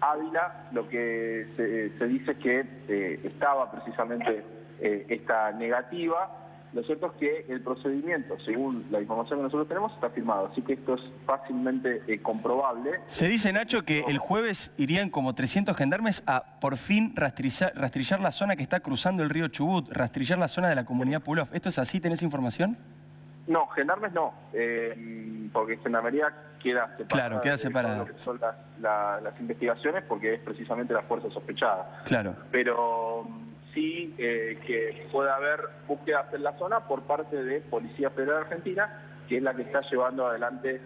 Ávila, lo que se dice es que estaba precisamente esta negativa. Lo cierto es que el procedimiento, según la información que nosotros tenemos, está firmado, así que esto es fácilmente comprobable. Se dice, Nacho, que el jueves irían como 300 gendarmes a por fin rastrillar la zona que está cruzando el río Chubut, rastrillar la zona de la comunidad Pulov. ¿Esto es así? ¿Tenés información? No, gendarmes no, porque Gendarmería queda separada. Claro, queda separada. De son las investigaciones, porque es precisamente la fuerza sospechada. Claro. Pero sí que puede haber búsquedas en la zona por parte de Policía Federal Argentina, que es la que está llevando adelante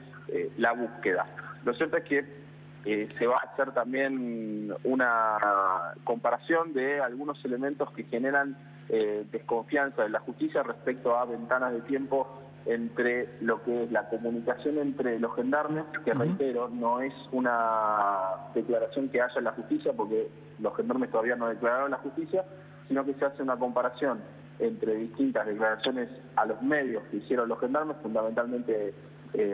la búsqueda. Lo cierto es que se va a hacer también una comparación de algunos elementos que generan desconfianza de la justicia respecto a ventanas de tiempo entre lo que es la comunicación entre los gendarmes, que reitero, no es una declaración que haya en la justicia, porque los gendarmes todavía no declararon en la justicia, sino que se hace una comparación entre distintas declaraciones a los medios que hicieron los gendarmes, fundamentalmente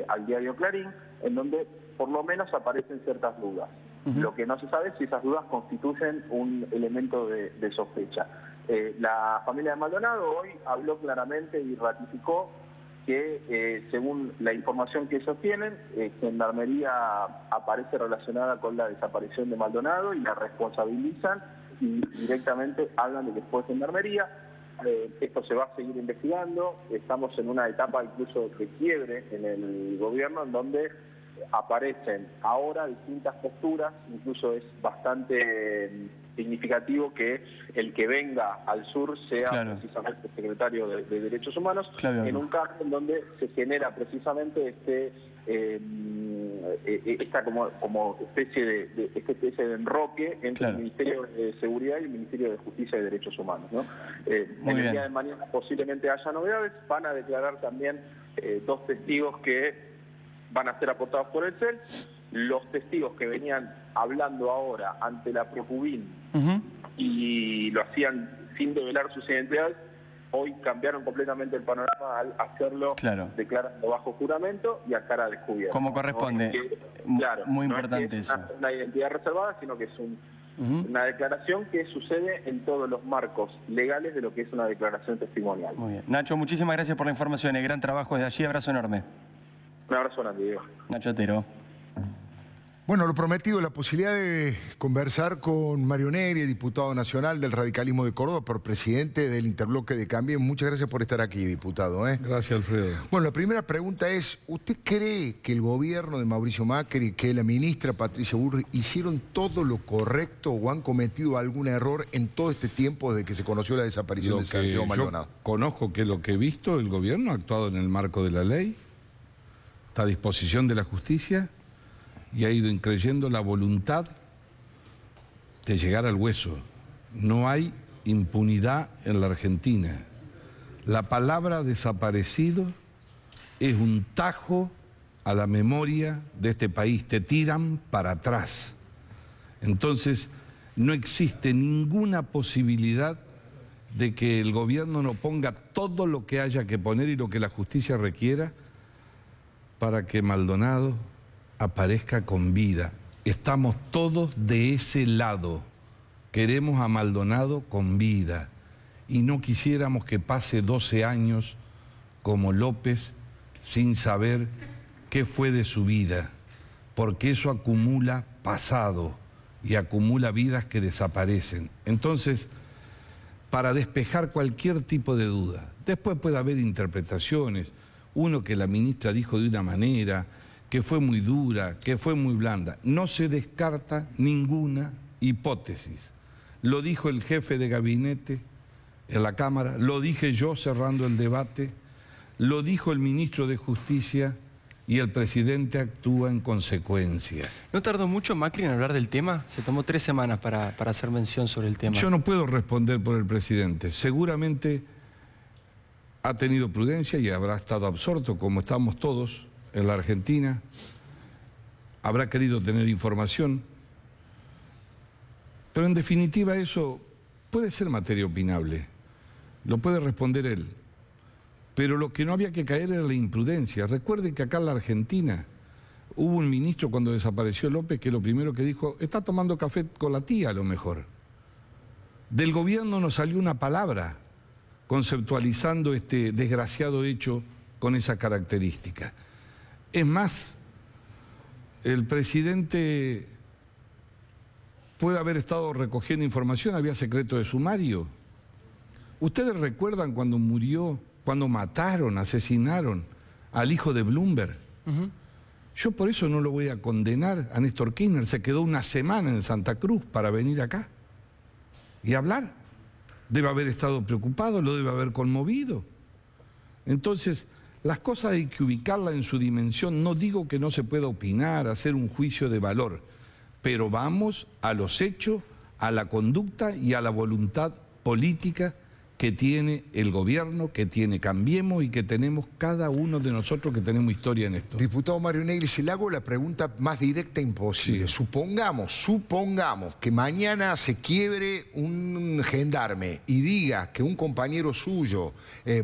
al diario Clarín, en donde por lo menos aparecen ciertas dudas. Lo que no se sabe es si esas dudas constituyen un elemento de sospecha. La familia de Maldonado hoy habló claramente y ratificó que, según la información que ellos tienen, Gendarmería aparece relacionada con la desaparición de Maldonado y la responsabilizan y directamente hablan de que fue Gendarmería. Esto se va a seguir investigando. Estamos en una etapa incluso de quiebre en el gobierno, en donde aparecen ahora distintas posturas. Incluso es bastante significativo que el que venga al sur sea precisamente el secretario de Derechos Humanos, en un caso en donde se genera precisamente esta como especie de enroque entre el Ministerio de Seguridad y el Ministerio de Justicia y Derechos Humanos, ¿no? En el día de mañana posiblemente haya novedades. Van a declarar también dos testigos que van a ser aportados por el CEL. Los testigos que venían hablando ahora ante la Procubín y lo hacían sin develar sus identidades, hoy cambiaron completamente el panorama al hacerlo declarando bajo juramento y a cara descubierta. Como corresponde. Muy importante eso. No es una identidad reservada, sino que es una declaración que sucede en todos los marcos legales de lo que es una declaración testimonial. Muy bien. Nacho, muchísimas gracias por la información. El gran trabajo desde allí. Abrazo enorme. Un abrazo grande, Diego. Nacho Otero. Bueno, lo prometido, la posibilidad de conversar con Mario Negri, diputado nacional del radicalismo de Córdoba, por presidente del Interbloque de Cambiemos. Muchas gracias por estar aquí, diputado. Gracias, Alfredo. Bueno, la primera pregunta es, ¿usted cree que el gobierno de Mauricio Macri, que la ministra Patricia Bullrich hicieron todo lo correcto o han cometido algún error en todo este tiempo desde que se conoció la desaparición de Santiago Maldonado? Yo conozco que lo que he visto, el gobierno ha actuado en el marco de la ley, está a disposición de la justicia y ha ido increyendo la voluntad de llegar al hueso. No hay impunidad en la Argentina. La palabra desaparecido es un tajo a la memoria de este país. Te tiran para atrás. Entonces, no existe ninguna posibilidad de que el gobierno no ponga todo lo que haya que poner y lo que la justicia requiera para que Maldonado aparezca con vida. Estamos todos de ese lado. Queremos a Maldonado con vida y no quisiéramos que pase 12 años como López sin saber qué qué fue de su vida, porque eso acumula pasado y acumula vidas que desaparecen. Entonces, para despejar cualquier tipo de duda, después puede haber interpretaciones, uno que la ministra dijo de una manera, que fue muy dura, que fue muy blanda. No se descarta ninguna hipótesis. Lo dijo el jefe de gabinete en la Cámara, lo dije yo cerrando el debate, lo dijo el ministro de Justicia y el presidente actúa en consecuencia. ¿No tardó mucho Macri en hablar del tema? Se tomó 3 semanas para hacer mención sobre el tema. Yo no puedo responder por el presidente. Seguramente ha tenido prudencia y habrá estado absorto, como estamos todos en la Argentina. Habrá querido tener información. Pero en definitiva eso puede ser materia opinable. Lo puede responder él. Pero lo que no había que caer era la imprudencia. Recuerde que acá en la Argentina hubo un ministro cuando desapareció López que lo primero que dijo, está tomando café con la tía a lo mejor. Del gobierno no salió una palabra conceptualizando este desgraciado hecho con esa característica. Es más, el presidente puede haber estado recogiendo información, había secreto de sumario. ¿Ustedes recuerdan cuando murió, cuando mataron, asesinaron al hijo de Bloomberg? Yo por eso no lo voy a condenar a Néstor Kirchner. Se quedó una semana en Santa Cruz para venir acá y hablar. Debe haber estado preocupado, lo debe haber conmovido. Entonces, las cosas hay que ubicarlas en su dimensión. No digo que no se pueda opinar, hacer un juicio de valor, pero vamos a los hechos, a la conducta y a la voluntad política que tiene el gobierno, que tiene Cambiemos y que tenemos cada uno de nosotros que tenemos historia en esto. Diputado Mario Negri, si le hago la pregunta más directa imposible. Sí. Supongamos que mañana se quiebre un gendarme y diga que un compañero suyo,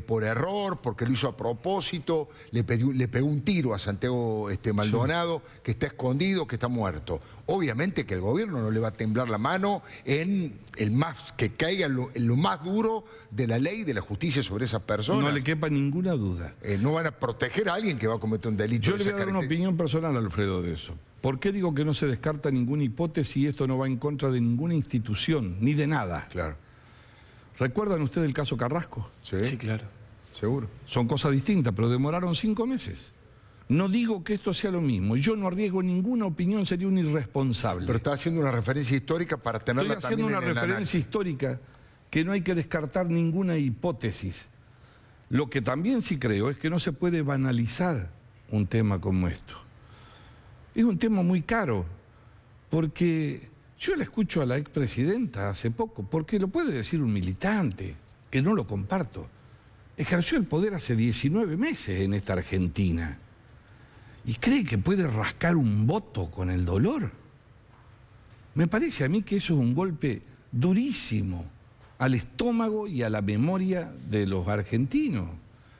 por error, porque lo hizo a propósito, le pegó un tiro a Santiago Maldonado, sí, que está escondido, que está muerto. Obviamente que el gobierno no le va a temblar la mano en que caiga en lo más duro de la ley, de la justicia sobre esas personas. No le quepa ninguna duda. No van a proteger a alguien que va a cometer un delito. Yo le voy a dar una opinión personal, Alfredo, de eso. ¿Por qué digo que no se descarta ninguna hipótesis y esto no va en contra de ninguna institución, ni de nada? Claro. ¿Recuerdan ustedes el caso Carrasco? Sí, claro. Seguro. Son cosas distintas, pero demoraron 5 meses. No digo que esto sea lo mismo. Yo no arriesgo ninguna opinión, sería un irresponsable. Pero está haciendo una referencia histórica para tenerla también en el análisis. Estoy haciendo una referencia histórica que no hay que descartar ninguna hipótesis. Lo que también sí creo es que no se puede banalizar un tema como esto. Es un tema muy caro, porque yo le escucho a la expresidenta hace poco, porque lo puede decir un militante, que no lo comparto. Ejerció el poder hace 19 meses en esta Argentina. ¿Y cree que puede rascar un voto con el dolor? Me parece a mí que eso es un golpe durísimo al estómago y a la memoria de los argentinos.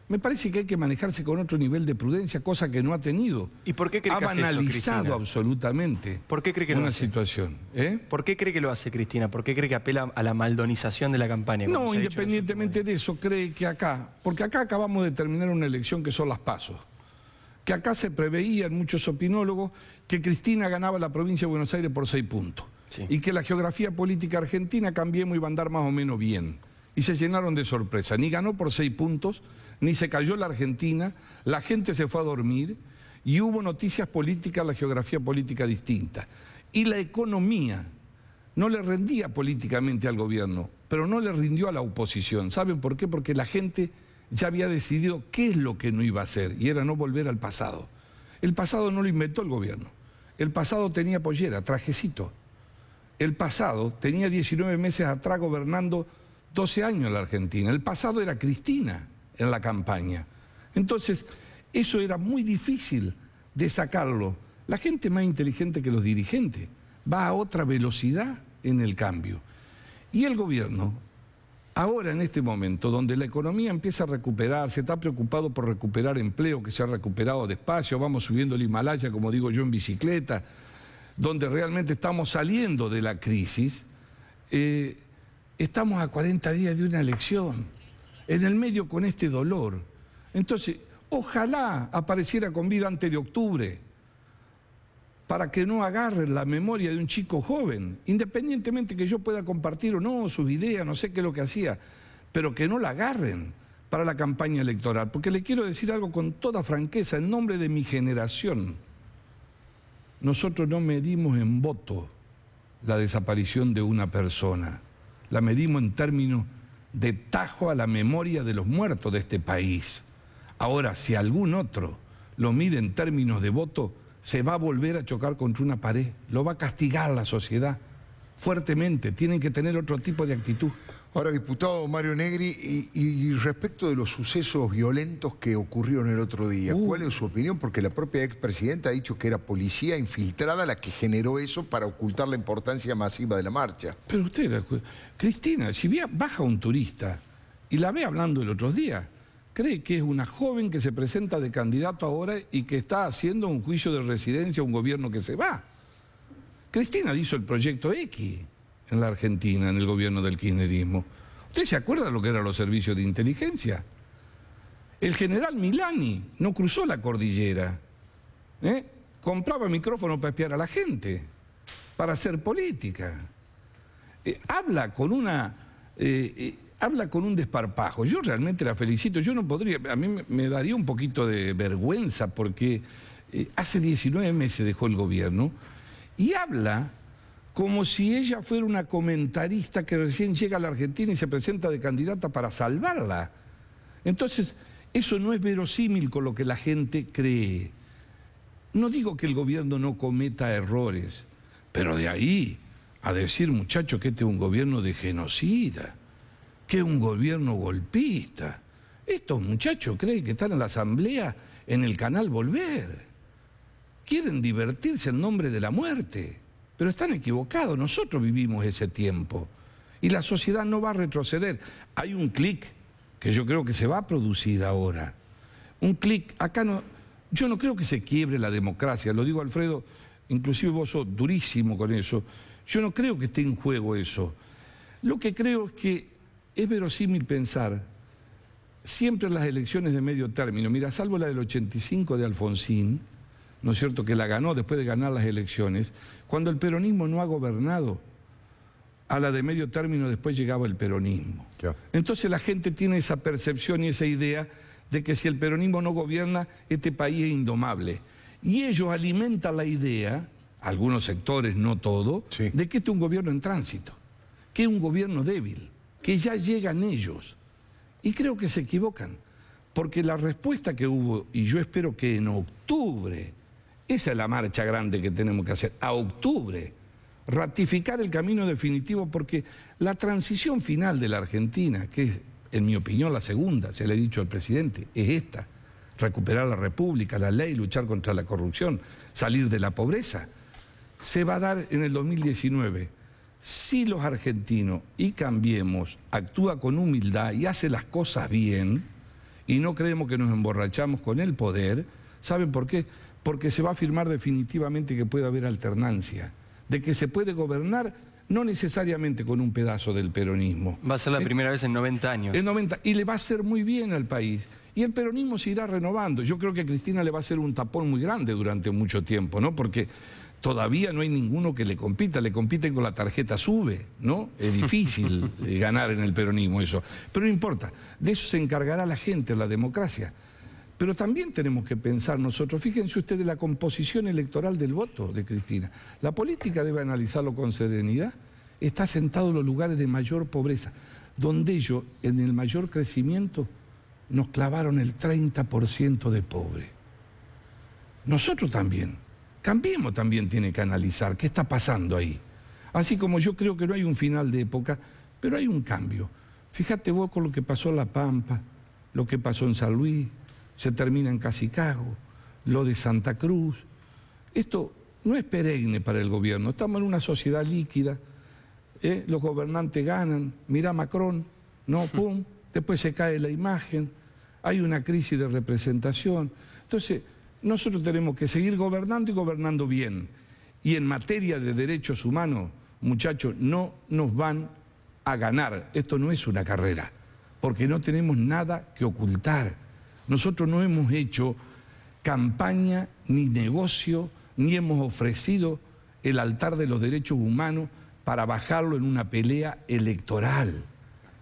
Me parece que hay que manejarse con otro nivel de prudencia, cosa que no ha tenido. ¿Y por qué cree que hace eso, banalizado Cristina? Absolutamente. ¿Por qué cree que lo hace? Situación. ¿Por qué cree que lo hace, Cristina? ¿Por qué cree que apela a la maldonización de la campaña? No, independientemente de eso, cree que acá, porque acá acabamos de terminar una elección que son las PASO, que acá se preveían muchos opinólogos que Cristina ganaba la provincia de Buenos Aires por 6 puntos. Sí. Y que la geografía política argentina, Cambiemos, iba a andar más o menos bien. Y se llenaron de sorpresa. Ni ganó por 6 puntos, ni se cayó la Argentina, la gente se fue a dormir y hubo noticias políticas, la geografía política distinta. Y la economía no le rendía políticamente al gobierno, pero no le rindió a la oposición. ¿Saben por qué? Porque la gente ya había decidido qué es lo que no iba a hacer, y era no volver al pasado. El pasado no lo inventó el gobierno. El pasado tenía pollera, trajecito. El pasado tenía 19 meses atrás gobernando 12 años en la Argentina. El pasado era Cristina en la campaña. Entonces, eso era muy difícil de sacarlo. La gente más inteligente que los dirigentes va a otra velocidad en el cambio. Y el gobierno, ahora en este momento, donde la economía empieza a recuperarse, está preocupado por recuperar empleo que se ha recuperado despacio, vamos subiendo el Himalaya, como digo yo, en bicicleta, donde realmente estamos saliendo de la crisis, estamos a 40 días de una elección, en el medio con este dolor. Entonces, Ojalá apareciera con vida antes de octubre, para que no agarren la memoria de un chico joven, independientemente que yo pueda compartir o no sus ideas, no sé qué es lo que hacía, pero que no la agarren para la campaña electoral. Porque le quiero decir algo con toda franqueza, en nombre de mi generación. Nosotros no medimos en voto la desaparición de una persona, la medimos en términos de tajo a la memoria de los muertos de este país. Ahora, si algún otro lo mide en términos de voto, se va a volver a chocar contra una pared, lo va a castigar la sociedad fuertemente, tienen que tener otro tipo de actitud. Ahora, diputado Mario Negri, y respecto de los sucesos violentos que ocurrieron el otro día, ¿cuál es su opinión? Porque la propia expresidenta ha dicho que era policía infiltrada la que generó eso para ocultar la importancia masiva de la marcha. Pero usted, Cristina, si baja un turista y la ve hablando el otro día, cree que es una joven que se presenta de candidato ahora y que está haciendo un juicio de residencia a un gobierno que se va. Cristina hizo el proyecto X en la Argentina, en el gobierno del kirchnerismo. ¿Usted se acuerda de lo que eran los servicios de inteligencia? El general Milani no cruzó la cordillera, compraba micrófonos para espiar a la gente, para hacer política. Habla con un desparpajo. Yo realmente la felicito. Yo no podría, a mí me daría un poquito de vergüenza porque hace 19 meses dejó el gobierno y habla como si ella fuera una comentarista que recién llega a la Argentina y se presenta de candidata para salvarla. Entonces, eso no es verosímil con lo que la gente cree. No digo que el gobierno no cometa errores, pero de ahí a decir, muchachos, que este es un gobierno de genocida, que es un gobierno golpista. Estos muchachos creen que están en la asamblea en el canal Volver. Quieren divertirse en nombre de la muerte, pero están equivocados. Nosotros vivimos ese tiempo y la sociedad no va a retroceder. Hay un clic que yo creo que se va a producir ahora. Un clic, acá no, yo no creo que se quiebre la democracia, lo digo Alfredo, inclusive vos sos durísimo con eso. Yo no creo que esté en juego eso. Lo que creo es que es verosímil pensar siempre en las elecciones de medio término. Mira, salvo la del 85 de Alfonsín, ¿no es cierto?, que la ganó después de ganar las elecciones, cuando el peronismo no ha gobernado, a la de medio término después llegaba el peronismo. Claro. Entonces la gente tiene esa percepción y esa idea de que si el peronismo no gobierna, este país es indomable. Y ellos alimentan la idea, algunos sectores, no todo, sí, de que este es un gobierno en tránsito, que es un gobierno débil, que ya llegan ellos. Y creo que se equivocan, porque la respuesta que hubo, y yo espero que en octubre, esa es la marcha grande que tenemos que hacer, a octubre, ratificar el camino definitivo, porque la transición final de la Argentina, que es, en mi opinión, la segunda, se le ha dicho al presidente, es esta: recuperar la república, la ley, luchar contra la corrupción, salir de la pobreza, se va a dar en el 2019. Si los argentinos, y Cambiemos, actúa con humildad y hace las cosas bien, y no creemos que nos emborrachamos con el poder, ¿saben por qué? Porque se va a afirmar definitivamente que puede haber alternancia, de que se puede gobernar no necesariamente con un pedazo del peronismo. Va a ser la primera vez en 90 años. En 90, y le va a hacer muy bien al país. Y el peronismo se irá renovando. Yo creo que a Cristina le va a hacer un tapón muy grande durante mucho tiempo, ¿no? Porque todavía no hay ninguno que le compita, le compiten con la tarjeta SUBE, ¿no? Es difícil ganar en el peronismo eso. Pero no importa, de eso se encargará la gente, la democracia. Pero también tenemos que pensar nosotros, fíjense ustedes la composición electoral del voto de Cristina. La política debe analizarlo con serenidad. Está sentado en los lugares de mayor pobreza, donde ellos, en el mayor crecimiento, nos clavaron el 30% de pobre. Nosotros también. Cambiemos también tiene que analizar qué está pasando ahí. Así como yo creo que no hay un final de época, pero hay un cambio. Fíjate vos con lo que pasó en La Pampa, lo que pasó en San Luis, se termina en Casicago, lo de Santa Cruz. Esto no es perenne para el gobierno, estamos en una sociedad líquida, los gobernantes ganan, mirá Macron, no, pum, después se cae la imagen, hay una crisis de representación. Entonces, nosotros tenemos que seguir gobernando y gobernando bien. Y en materia de derechos humanos, muchachos, no nos van a ganar. Esto no es una carrera, porque no tenemos nada que ocultar. Nosotros no hemos hecho campaña ni negocio, ni hemos ofrecido el altar de los derechos humanos para bajarlo en una pelea electoral.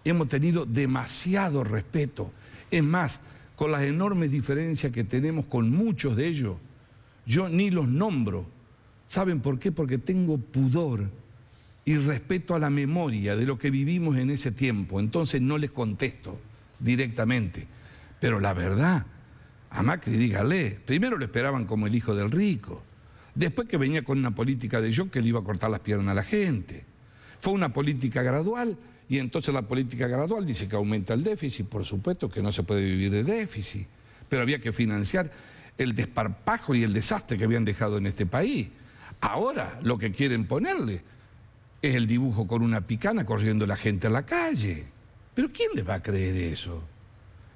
Hemos tenido demasiado respeto. Es más, con las enormes diferencias que tenemos con muchos de ellos, yo ni los nombro. ¿Saben por qué? Porque tengo pudor y respeto a la memoria de lo que vivimos en ese tiempo. Entonces no les contesto directamente. Pero la verdad, a Macri dígale, primero lo esperaban como el hijo del rico, después que venía con una política de yo que le iba a cortar las piernas a la gente. Fue una política gradual y entonces la política gradual dice que aumenta el déficit. Por supuesto que no se puede vivir de déficit, pero había que financiar el desparpajo y el desastre que habían dejado en este país. Ahora lo que quieren ponerle es el dibujo con una picana corriendo la gente a la calle. ¿Pero quién les va a creer eso?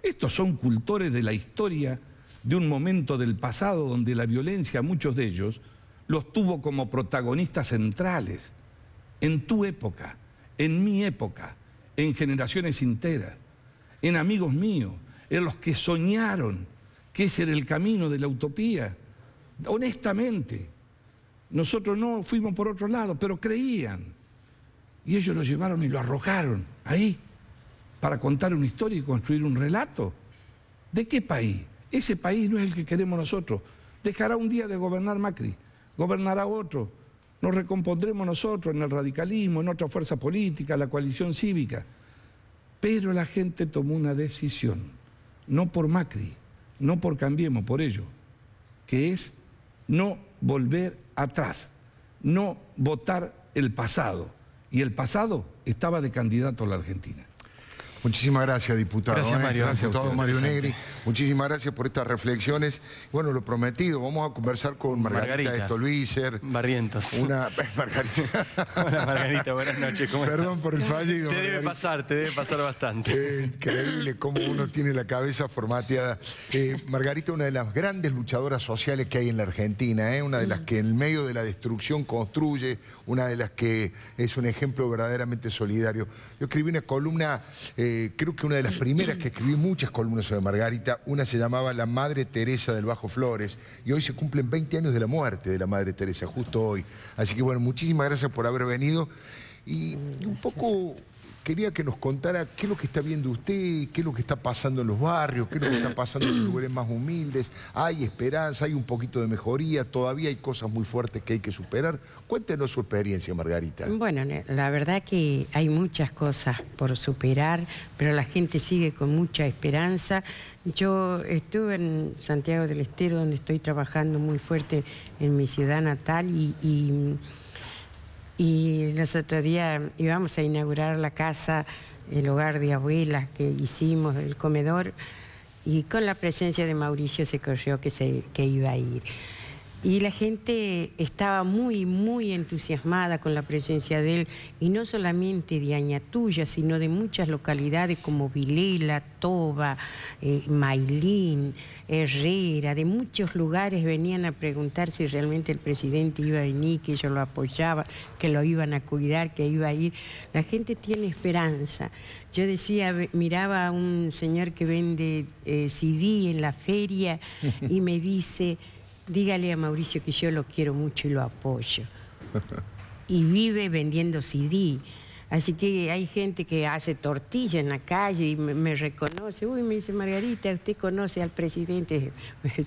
Estos son cultores de la historia de un momento del pasado donde la violencia, muchos de ellos, los tuvo como protagonistas centrales. En tu época, en mi época, en generaciones enteras, en amigos míos, en los que soñaron que ese era el camino de la utopía. Honestamente, nosotros no fuimos por otro lado, pero creían. Y ellos lo llevaron y lo arrojaron ahí para contar una historia y construir un relato. ¿De qué país? Ese país no es el que queremos nosotros. Dejará un día de gobernar Macri, gobernará otro. Nos recompondremos nosotros en el radicalismo, en otra fuerza política, la coalición cívica. Pero la gente tomó una decisión, no por Macri, no por Cambiemos, por ello, que es no volver atrás, no votar el pasado. Y el pasado estaba de candidato a la Argentina. Muchísimas gracias, diputado. Gracias, Mario. Gracias a usted, Mario Interesante. Negri. Muchísimas gracias por estas reflexiones. Bueno, lo prometido, vamos a conversar con Margarita Stolbizer. Barrientos. Margarita. Hola, Margarita, buenas noches. ¿Cómo estás? Perdón por el fallido. Te debe pasar bastante. Increíble cómo uno tiene la cabeza formateada. Margarita, una de las grandes luchadoras sociales que hay en la Argentina, una de las que en el medio de la destrucción construye, una de las que es un ejemplo verdaderamente solidario. Yo escribí una columna, creo que una de las primeras que escribí, muchas columnas sobre Margarita, una se llamaba La Madre Teresa del Bajo Flores, y hoy se cumplen 20 años de la muerte de la Madre Teresa, justo hoy. Así que bueno, muchísimas gracias por haber venido. Y un poco quería que nos contara qué es lo que está viendo usted, qué es lo que está pasando en los barrios, qué es lo que está pasando en los lugares más humildes. Hay esperanza, hay un poquito de mejoría, todavía hay cosas muy fuertes que hay que superar. Cuéntenos su experiencia, Margarita. Bueno, la verdad que hay muchas cosas por superar, pero la gente sigue con mucha esperanza. Yo estuve en Santiago del Estero, donde estoy trabajando muy fuerte en mi ciudad natal, y los otros días íbamos a inaugurar la casa, el hogar de abuelas que hicimos, el comedor, y con la presencia de Mauricio se corrió que iba a ir. Y la gente estaba muy, muy entusiasmada con la presencia de él, y no solamente de Añatuya, sino de muchas localidades como Vilela, Toba, Mailín, Herrera, de muchos lugares venían a preguntar si realmente el presidente iba a venir, que ellos lo apoyaban, que lo iban a cuidar, que iba a ir. La gente tiene esperanza. Yo decía, miraba a un señor que vende CD en la feria y me dice: dígale a Mauricio que yo lo quiero mucho y lo apoyo. Y vive vendiendo CD. Así que hay gente que hace tortilla en la calle y me reconoce. Uy, me dice: Margarita, ¿usted conoce al presidente?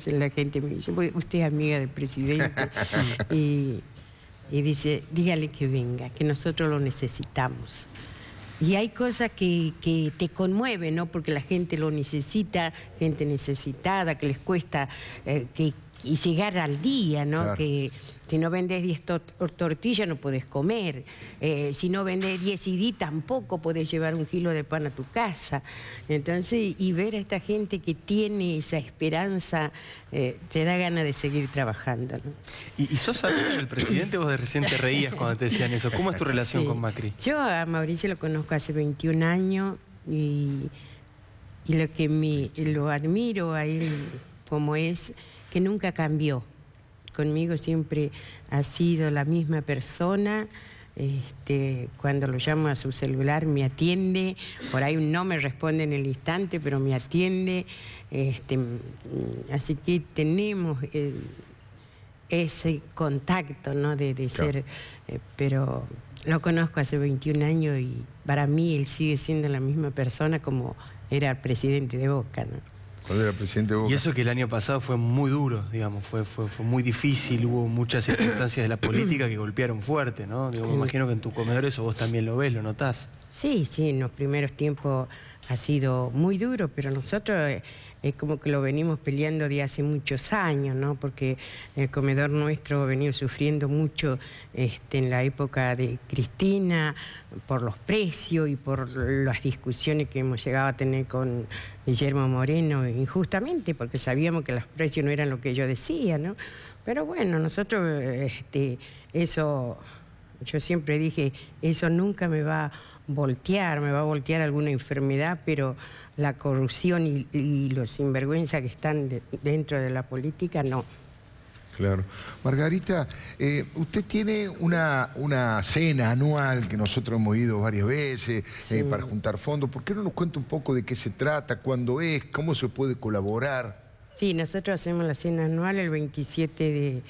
La gente me dice: usted es amiga del presidente. Y dice: dígale que venga, que nosotros lo necesitamos. Y hay cosas que te conmueven, ¿no? Porque la gente lo necesita, gente necesitada, que les cuesta y llegar al día, ¿no? Claro. Que si no vendes 10 tortillas no podés comer, si no vendes 10 CD tampoco podés llevar 1 kilo de pan a tu casa. Entonces, y ver a esta gente que tiene esa esperanza, te da ganas de seguir trabajando, ¿no? ¿Y sos amigo del presidente? Vos de recién te reías cuando te decían eso. ¿Cómo es tu relación con Macri? Yo a Mauricio lo conozco hace 21 años y lo que lo admiro a él como es que nunca cambió. Conmigo siempre ha sido la misma persona, Cuando lo llamo a su celular me atiende, por ahí no me responde en el instante, pero me atiende. Así que tenemos ese contacto, ¿no? de claro. ser, pero lo conozco hace 21 años y para mí él sigue siendo la misma persona como era el presidente de Boca, ¿no? Cuando era presidente de Boca. Y eso que el año pasado fue muy duro, digamos, fue muy difícil, hubo muchas circunstancias de la política que golpearon fuerte, ¿no? Digo, me imagino que en tu comedor eso vos también lo ves, lo notás. Sí, en los primeros tiempos ha sido muy duro, pero nosotros es como que lo venimos peleando de hace muchos años, ¿no? Porque el comedor nuestro ha venido sufriendo mucho en la época de Cristina, por los precios y por las discusiones que hemos llegado a tener con Guillermo Moreno, injustamente, porque sabíamos que los precios no eran lo que yo decía, ¿no? Pero bueno, nosotros, eso, yo siempre dije, eso nunca me va a voltear, me va a voltear alguna enfermedad, pero la corrupción y los sinvergüenza que están dentro de la política, no. Claro. Margarita, usted tiene una cena anual que nosotros hemos ido varias veces para juntar fondos. ¿Por qué no nos cuenta un poco de qué se trata, cuándo es, cómo se puede colaborar? Sí, nosotros hacemos la cena anual el 27 de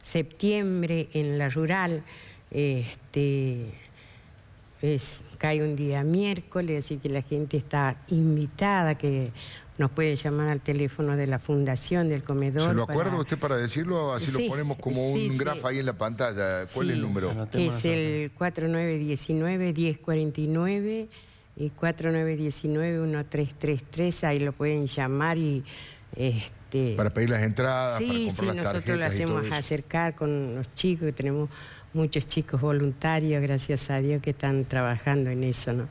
septiembre en la Rural. Cae un día miércoles, así que la gente está invitada, que nos puede llamar al teléfono de la fundación del comedor. ¿Se lo acuerda usted para decirlo? Así lo ponemos como un grafo ahí en la pantalla. ¿Cuál es el número? Es el 4919-1049 y 4919-1333. Ahí lo pueden llamar y... para pedir las entradas, para comprar las tarjetas. Nosotros lo hacemos acercar con los chicos, tenemos muchos chicos voluntarios, gracias a Dios, que están trabajando en eso, ¿no?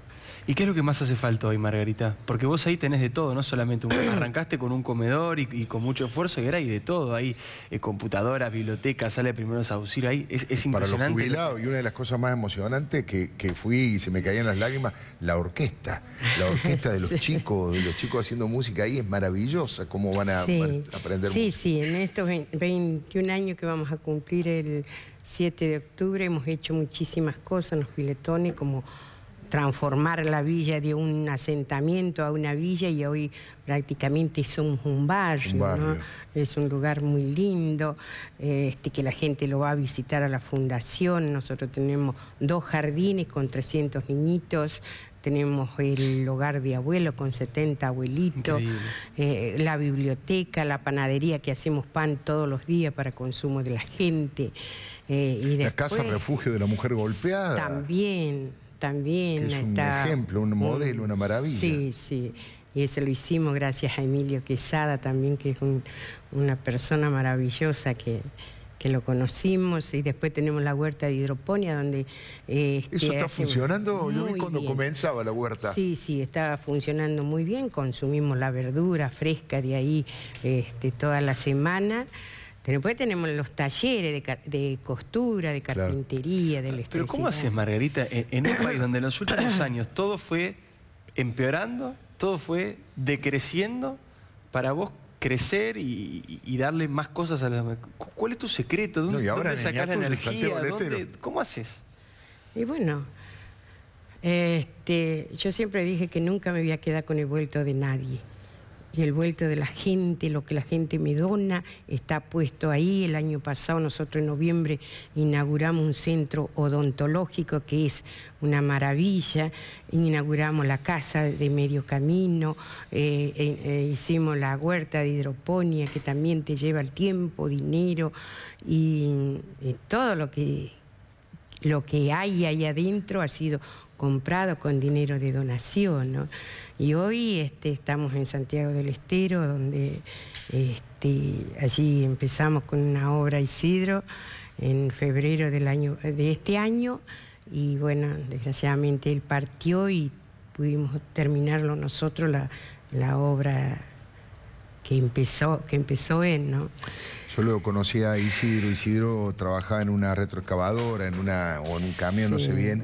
¿Y qué es lo que más hace falta hoy, Margarita? Porque vos ahí tenés de todo, no solamente arrancaste con un comedor y con mucho esfuerzo, y ahora hay de todo, hay computadoras, bibliotecas, sala de primeros auxilios, ahí es impresionante. Para los jubilados, y una de las cosas más emocionantes que fui y se me caían las lágrimas, la orquesta de los chicos, haciendo música ahí es maravillosa, cómo van a aprender música. Sí, en estos 21 años que vamos a cumplir el 7 de octubre hemos hecho muchísimas cosas en los filetones, como transformar la villa de un asentamiento a una villa, y hoy prácticamente somos un barrio. ¿No? Es un lugar muy lindo, que la gente lo va a visitar a la fundación. Nosotros tenemos 2 jardines con 300 niñitos, tenemos el hogar de abuelos con 70 abuelitos, la biblioteca, la panadería, que hacemos pan todos los días para consumo de la gente. Y la casa refugio de la mujer golpeada. También es un ejemplo, un modelo, una maravilla. Sí. Y eso lo hicimos gracias a Emilio Quesada también, que es una persona maravillosa que lo conocimos. Y después tenemos la huerta de hidroponía, donde... ¿Eso está funcionando? Yo vi cuando comenzaba la huerta. Sí, está funcionando muy bien. Consumimos la verdura fresca de ahí toda la semana. Después tenemos los talleres de costura, de carpintería, de electricidad. Pero ¿cómo haces, Margarita, en un país donde en los últimos años todo fue empeorando, todo fue decreciendo, para vos crecer y darle más cosas a la... ¿Cuál es tu secreto? ¿Dónde sacás la energía? ¿Cómo haces? Y bueno, yo siempre dije que nunca me voy a quedar con el vuelto de nadie. Y el vuelto de la gente, lo que la gente me dona, está puesto ahí. El año pasado nosotros en noviembre inauguramos un centro odontológico que es una maravilla. Inauguramos la casa de medio camino, hicimos la huerta de hidroponía, que también te lleva el tiempo, dinero y todo lo que hay ahí adentro ha sido comprado con dinero de donación, ¿no? Y hoy estamos en Santiago del Estero, donde allí empezamos con una obra Isidro en febrero de este año, y bueno, desgraciadamente él partió y pudimos terminarlo nosotros, la obra que empezó él, ¿no? Yo lo conocí a Isidro trabajaba en una retroexcavadora, o en un camión, no sé bien.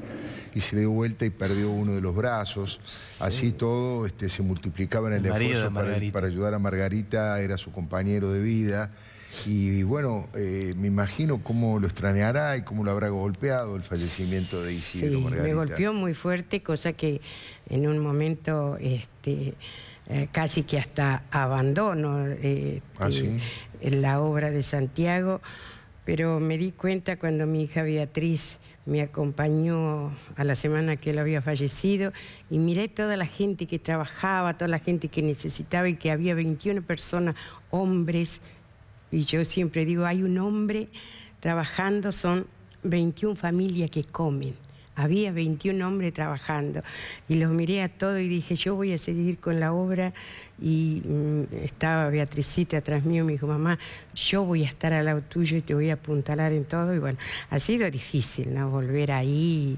y se dio vuelta y perdió uno de los brazos. Sí. Así todo se multiplicaba en el esfuerzo para ayudar a Margarita, era su compañero de vida. Y bueno, me imagino cómo lo extrañará y cómo lo habrá golpeado el fallecimiento de Isidro, sí, Margarita. Me golpeó muy fuerte, cosa que en un momento casi que hasta abandono ¿sí? la obra de Santiago, pero me di cuenta cuando mi hija Beatriz me acompañó a la semana que él había fallecido y miré toda la gente que trabajaba, toda la gente que necesitaba y que había 21 personas, hombres. Y yo siempre digo, hay un hombre trabajando, son 21 familias que comen. Había 21 hombres trabajando. Y los miré a todos y dije, yo voy a seguir con la obra. Y estaba Beatricita atrás mío, me dijo, mamá, yo voy a estar al lado tuyo y te voy a apuntalar en todo. Y bueno, ha sido difícil, ¿no? Volver ahí,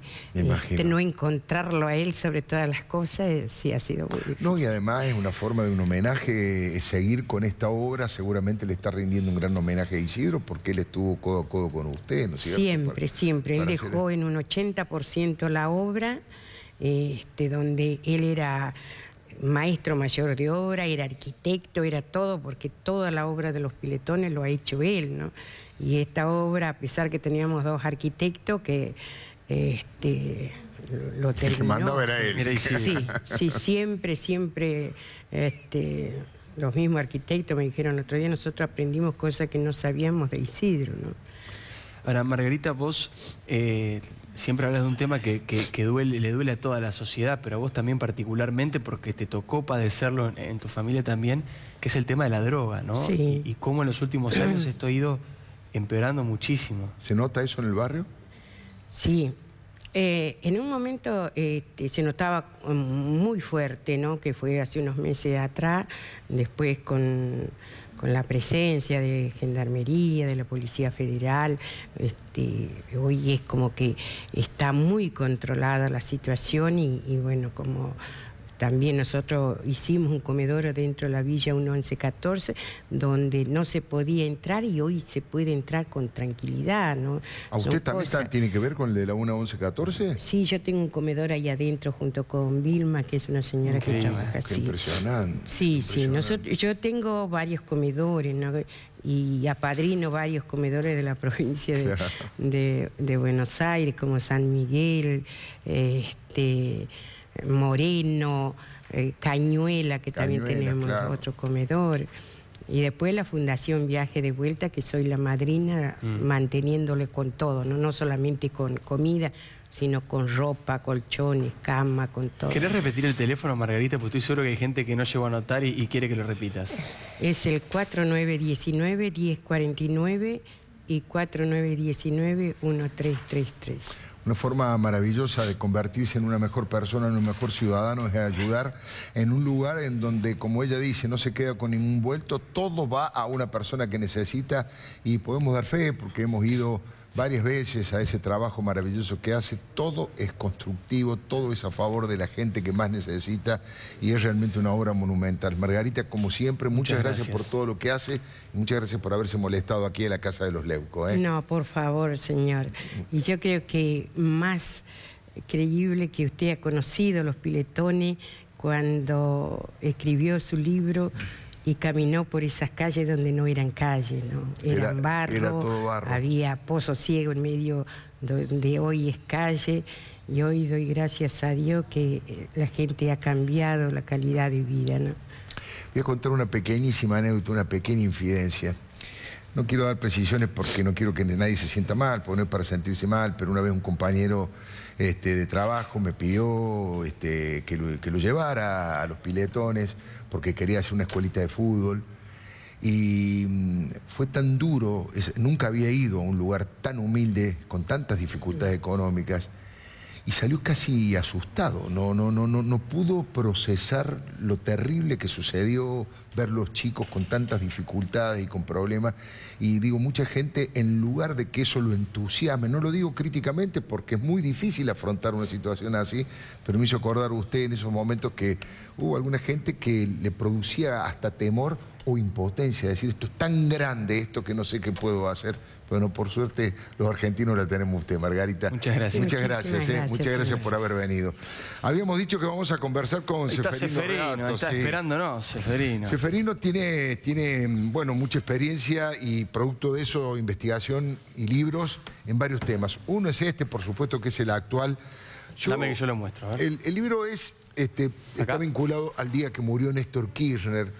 no encontrarlo a él sobre todas las cosas, sí ha sido muy difícil. No, y además es una forma de un homenaje, seguir con esta obra, seguramente le está rindiendo un gran homenaje a Isidro, porque él estuvo codo a codo con usted, ¿no es cierto? Siempre, siempre. Él dejó en un 80% la obra, donde él era maestro mayor de obra, era arquitecto, era todo, porque toda la obra de los piletones lo ha hecho él, ¿no? Y esta obra, a pesar que teníamos 2 arquitectos que lo terminó. Mandaba era él. Sí, siempre, los mismos arquitectos me dijeron, otro día nosotros aprendimos cosas que no sabíamos de Isidro, ¿no? Ahora, Margarita, vos siempre hablas de un tema que le duele a toda la sociedad, pero a vos también particularmente, porque te tocó padecerlo en tu familia también, que es el tema de la droga, ¿no? Sí. Y cómo en los últimos años esto ha ido empeorando muchísimo. ¿Se nota eso en el barrio? Sí. En un momento se notaba muy fuerte, ¿no? Que fue hace unos meses atrás, después con la presencia de Gendarmería, de la Policía Federal, hoy es como que está muy controlada la situación y bueno, como también nosotros hicimos un comedor dentro de la Villa 1114, donde no se podía entrar y hoy se puede entrar con tranquilidad, ¿no? ¿A usted también tiene que ver con el de la 1114? Sí, yo tengo un comedor ahí adentro junto con Vilma, que es una señora que trabaja así. Impresionante. Sí, impresionante. Yo tengo varios comedores, ¿no? Y apadrino varios comedores de la provincia de Buenos Aires, como San Miguel, Moreno, Cañuela, que también tenemos otro comedor. Y después la Fundación Viaje de Vuelta, que soy la madrina, manteniéndole con todo, ¿no? No solamente con comida, sino con ropa, colchones, cama, con todo. ¿Querés repetir el teléfono, Margarita? Porque estoy seguro que hay gente que no llegó a anotar y quiere que lo repitas. Es el 4919-1049 y 4919-1333. Una forma maravillosa de convertirse en una mejor persona, en un mejor ciudadano, es ayudar en un lugar en donde, como ella dice, no se queda con ningún vuelto, todo va a una persona que necesita y podemos dar fe porque hemos ido varias veces a ese trabajo maravilloso que hace. Todo es constructivo, todo es a favor de la gente que más necesita y es realmente una obra monumental. Margarita, como siempre, muchas gracias por todo lo que hace y muchas gracias por haberse molestado aquí en la Casa de los Leucos, ¿eh? No, por favor, señor. Y yo creo que más creíble que usted ha conocido los piletones cuando escribió su libro y caminó por esas calles donde no eran calles, ¿no? Eran barro, era todo barro. Había pozo ciego en medio donde hoy es calle, y hoy doy gracias a Dios que la gente ha cambiado la calidad de vida, ¿no? Voy a contar una pequeñísima anécdota, una pequeña infidencia. No quiero dar precisiones porque no quiero que nadie se sienta mal, porque no es para sentirse mal, pero una vez un compañero de trabajo me pidió que lo llevara a los piletones porque quería hacer una escuelita de fútbol. Y fue tan duro, nunca había ido a un lugar tan humilde, con tantas dificultades económicas, y salió casi asustado, no pudo procesar lo terrible que sucedió, ver los chicos con tantas dificultades y con problemas. Y digo, mucha gente, en lugar de que eso lo entusiasme, no lo digo críticamente porque es muy difícil afrontar una situación así, pero me hizo acordar usted en esos momentos que hubo alguna gente que le producía hasta temor o impotencia, decir, esto es tan grande esto que no sé qué puedo hacer. Bueno, por suerte los argentinos la tenemos usted, Margarita. Muchas gracias. Muchas gracias, muchas gracias por haber venido. Habíamos dicho que vamos a conversar con Seferino Reato. Está esperándonos, Seferino. Seferino tiene, bueno, mucha experiencia y producto de eso, investigación y libros en varios temas. Uno es este, por supuesto, que es el actual. Dame que yo lo muestro. A ver. El libro está vinculado al día que murió Néstor Kirchner.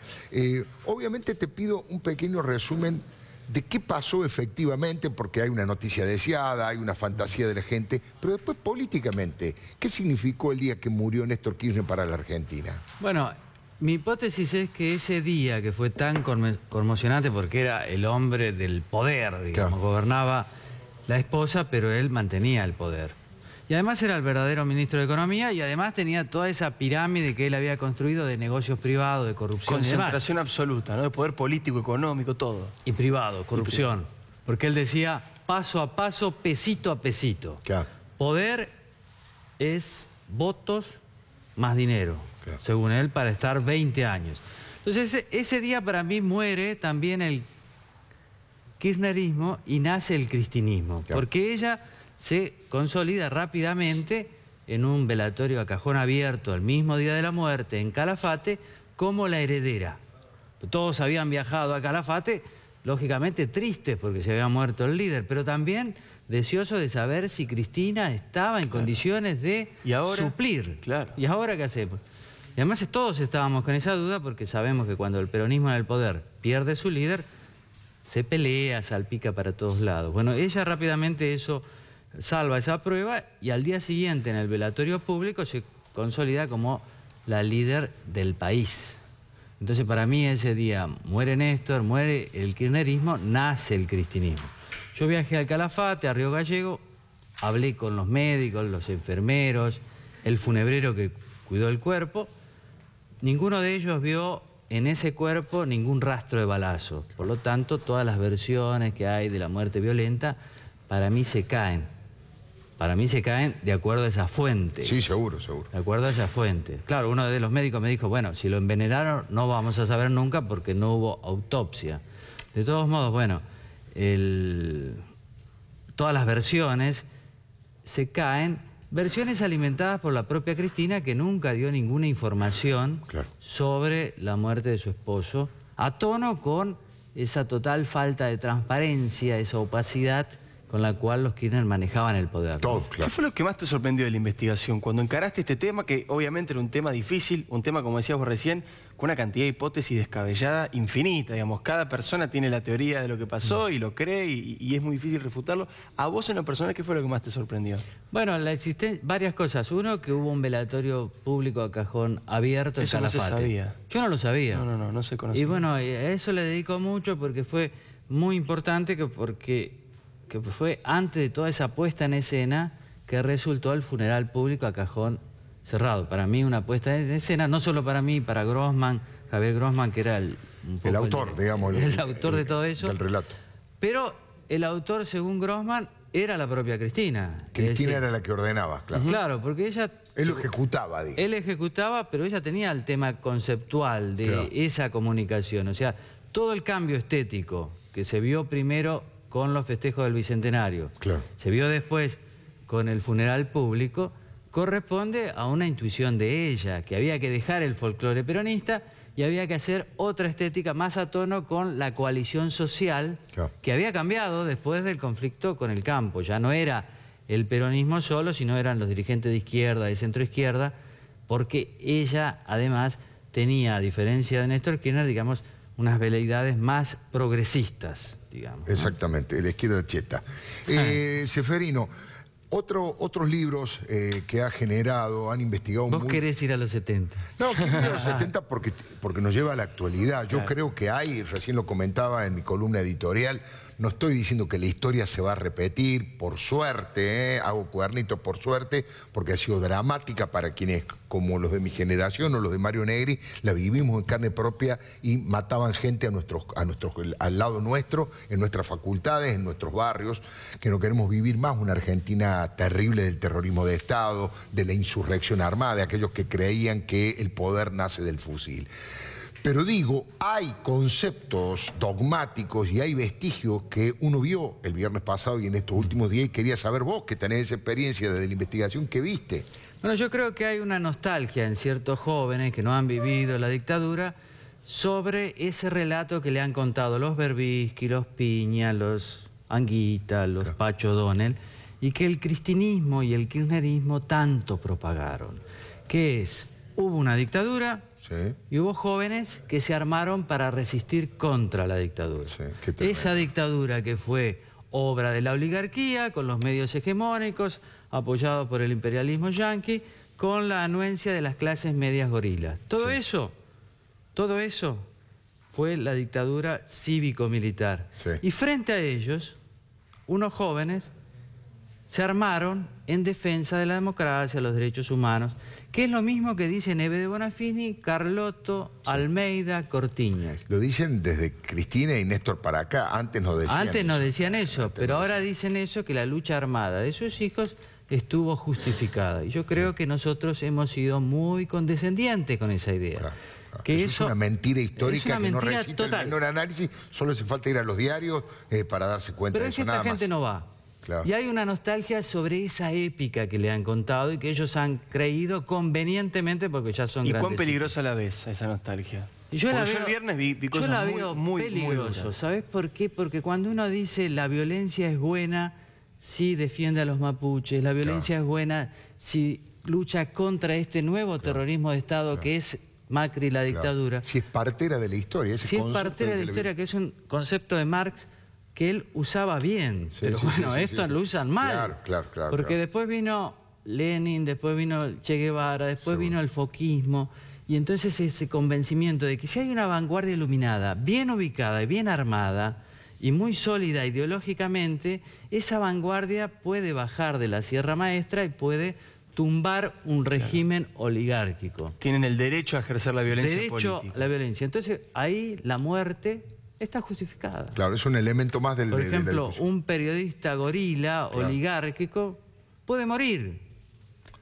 Obviamente te pido un pequeño resumen de qué pasó efectivamente, porque hay una noticia deseada, hay una fantasía de la gente, pero después políticamente, ¿qué significó el día que murió Néstor Kirchner para la Argentina? Bueno, mi hipótesis es que ese día que fue tan conmocionante, porque era el hombre del poder, digamos, claro, gobernaba la esposa, pero él mantenía el poder. Y además era el verdadero ministro de Economía y además tenía toda esa pirámide que él había construido de negocios privados, de corrupción. Concentración absoluta, ¿no? De poder político, económico, todo. Y privado, corrupción. Porque él decía paso a paso, pesito a pesito. Claro. Poder es votos más dinero, claro, según él, para estar 20 años. Entonces ese día para mí muere también el kirchnerismo y nace el cristinismo. Claro. Porque ella se consolida rápidamente en un velatorio a cajón abierto el mismo día de la muerte en Calafate como la heredera. Todos habían viajado a Calafate, lógicamente tristes porque se había muerto el líder, pero también deseosos de saber si Cristina estaba en condiciones de suplir. Claro. ¿Y ahora qué hacemos? Y además todos estábamos con esa duda porque sabemos que cuando el peronismo en el poder pierde su líder, se pelea, salpica para todos lados. Bueno, ella rápidamente salva esa prueba y al día siguiente en el velatorio público se consolida como la líder del país. Entonces para mí ese día muere Néstor, muere el kirchnerismo, nace el cristinismo. Yo viajé al Calafate, a Río Gallego, hablé con los médicos, los enfermeros, el funebrero que cuidó el cuerpo. Ninguno de ellos vio en ese cuerpo ningún rastro de balazo. Por lo tanto, todas las versiones que hay de la muerte violenta para mí se caen. Para mí se caen de acuerdo a esas fuentes. Sí, seguro, seguro. De acuerdo a esas fuentes. Claro, uno de los médicos me dijo, bueno, si lo envenenaron no vamos a saber nunca porque no hubo autopsia. De todos modos, bueno, todas las versiones se caen, versiones alimentadas por la propia Cristina que nunca dio ninguna información, claro, sobre la muerte de su esposo, a tono con esa total falta de transparencia, esa opacidad con la cual los Kirchner manejaban el poder. Todo, claro. ¿Qué fue lo que más te sorprendió de la investigación? Cuando encaraste este tema, que obviamente era un tema difícil, un tema, como decías vos recién, con una cantidad de hipótesis descabellada infinita, digamos. Cada persona tiene la teoría de lo que pasó y lo cree y es muy difícil refutarlo. ¿A vos en lo personal qué fue lo que más te sorprendió? Bueno, existen varias cosas. Uno, que hubo un velatorio público a cajón abierto en Calafate. Eso no se sabía. Yo no lo sabía. No se conocía. Y bueno, a eso le dedico mucho porque fue muy importante que fue antes de toda esa puesta en escena que resultó el funeral público a cajón cerrado. Para mí una puesta en escena, no solo para mí, para Grossman, Javier Grossman, que era el autor, digamos. El autor de todo eso. Del relato. Pero el autor, según Grossman, era la propia Cristina. Cristina era la que ordenaba, claro. Claro, porque ella... Él lo ejecutaba, digamos. Él ejecutaba, pero ella tenía el tema conceptual de esa comunicación. O sea, todo el cambio estético que se vio primero con los festejos del Bicentenario, claro, se vio después con el funeral público, corresponde a una intuición de ella, que había que dejar el folclore peronista y había que hacer otra estética más a tono con la coalición social, claro, que había cambiado después del conflicto con el campo. Ya no era el peronismo solo, sino eran los dirigentes de izquierda, de centroizquierda, porque ella además tenía, a diferencia de Néstor Kirchner, digamos, unas veleidades más progresistas, digamos. Exactamente, la izquierda cheta. Seferino, otros libros que ha generado, han investigado... ¿Vos querés ir a los 70? No, quiero ir a los 70 porque nos lleva a la actualidad. Yo creo que hay, recién lo comentaba en mi columna editorial, no estoy diciendo que la historia se va a repetir, por suerte, hago cuadernito por suerte, porque ha sido dramática para quienes, como los de mi generación o los de Mario Negri, la vivimos en carne propia y mataban gente al lado nuestro, en nuestras facultades, en nuestros barrios, que no queremos vivir más una Argentina terrible del terrorismo de Estado, de la insurrección armada, de aquellos que creían que el poder nace del fusil. Pero digo, hay conceptos dogmáticos y hay vestigios que uno vio el viernes pasado y en estos últimos días, y quería saber vos, que tenés esa experiencia desde la investigación, ¿qué viste? Bueno, yo creo que hay una nostalgia en ciertos jóvenes que no han vivido la dictadura sobre ese relato que le han contado los Berbisky, los Piña, los Anguita, los Pacho O'Donnell, y que el cristinismo y el kirchnerismo tanto propagaron. Que es, hubo una dictadura y hubo jóvenes que se armaron para resistir contra la dictadura. Esa dictadura que fue obra de la oligarquía, con los medios hegemónicos, apoyado por el imperialismo yanqui, con la anuencia de las clases medias gorilas. Todo eso fue la dictadura cívico-militar. Y frente a ellos, unos jóvenes se armaron en defensa de la democracia, los derechos humanos, que es lo mismo que dicen Eve de Bonafini, Carlotto, Almeida, Cortiñas. Lo dicen desde Cristina y Néstor para acá, antes no decían eso. Antes no decían eso, pero ahora dicen eso, que la lucha armada de sus hijos estuvo justificada. Y yo creo que nosotros hemos sido muy condescendientes con esa idea. Que eso es una mentira histórica que no resiste total. El menor análisis, solo hace falta ir a los diarios para darse cuenta de eso. Pero es que esta gente no va. Y hay una nostalgia sobre esa épica que le han contado y que ellos han creído convenientemente porque ya son grandes. ¿Y cuán peligrosa la ves, esa nostalgia? Y yo el viernes vi cosas muy peligroso. ¿Sabes por qué? Porque cuando uno dice la violencia es buena si defiende a los mapuches, la violencia es buena si lucha contra este nuevo terrorismo de Estado que es Macri, la dictadura. Si es partera de la historia. Si es partera de la historia, que es un concepto de Marx que él usaba bien, pero bueno, esto lo usan mal. Porque después vino Lenin, después vino Che Guevara, después vino el foquismo, y entonces ese convencimiento de que si hay una vanguardia iluminada, bien ubicada y bien armada, y muy sólida ideológicamente, esa vanguardia puede bajar de la Sierra Maestra y puede tumbar un régimen oligárquico. Tienen el derecho a ejercer la violencia política. Derecho a la violencia. Entonces, ahí la muerte está justificada. Claro, es un elemento más del... Por ejemplo, un periodista gorila, oligárquico, puede morir.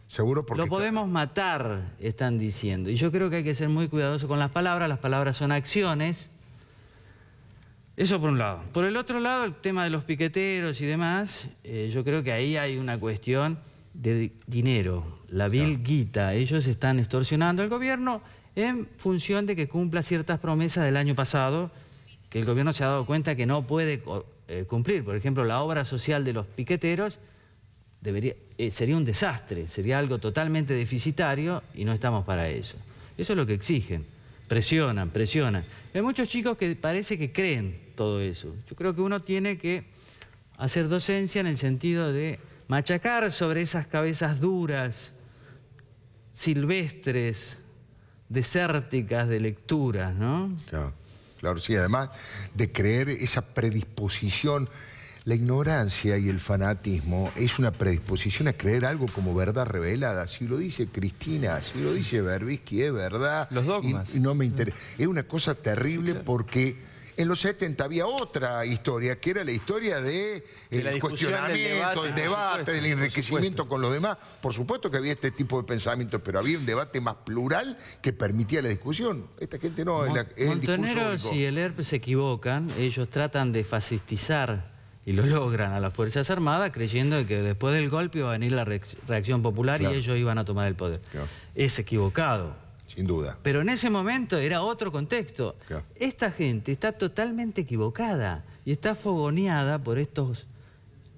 Seguro porque... Lo podemos matar, están diciendo. Y yo creo que hay que ser muy cuidadoso con las palabras son acciones. Eso por un lado. Por el otro lado, el tema de los piqueteros y demás, yo creo que ahí hay una cuestión de dinero, la vil guita. Ellos están extorsionando al gobierno en función de que cumpla ciertas promesas del año pasado, que el gobierno se ha dado cuenta que no puede cumplir. Por ejemplo, la obra social de los piqueteros sería un desastre, sería algo totalmente deficitario y no estamos para eso. Eso es lo que exigen. Presionan. Hay muchos chicos que parece que creen todo eso. Yo creo que uno tiene que hacer docencia en el sentido de machacar sobre esas cabezas duras, silvestres, desérticas de lectura, ¿no? Claro, sí, además de creer esa predisposición, la ignorancia y el fanatismo es una predisposición a creer algo como verdad revelada. Si lo dice Cristina, si lo dice Berbisky, es verdad. Los dogmas. Y no me interesa. Es una cosa terrible porque en los 70 había otra historia, que era la historia del cuestionamiento, del debate, del enriquecimiento con los demás. Por supuesto que había este tipo de pensamientos, pero había un debate más plural que permitía la discusión. Esta gente no, es el discurso único. Montoneros y el ERP se equivocan, ellos tratan de fascistizar y lo logran a las Fuerzas Armadas creyendo que después del golpe iba a venir la reacción popular y ellos iban a tomar el poder. Es equivocado. Sin duda. Pero en ese momento era otro contexto. Esta gente está totalmente equivocada y está fogoneada por estos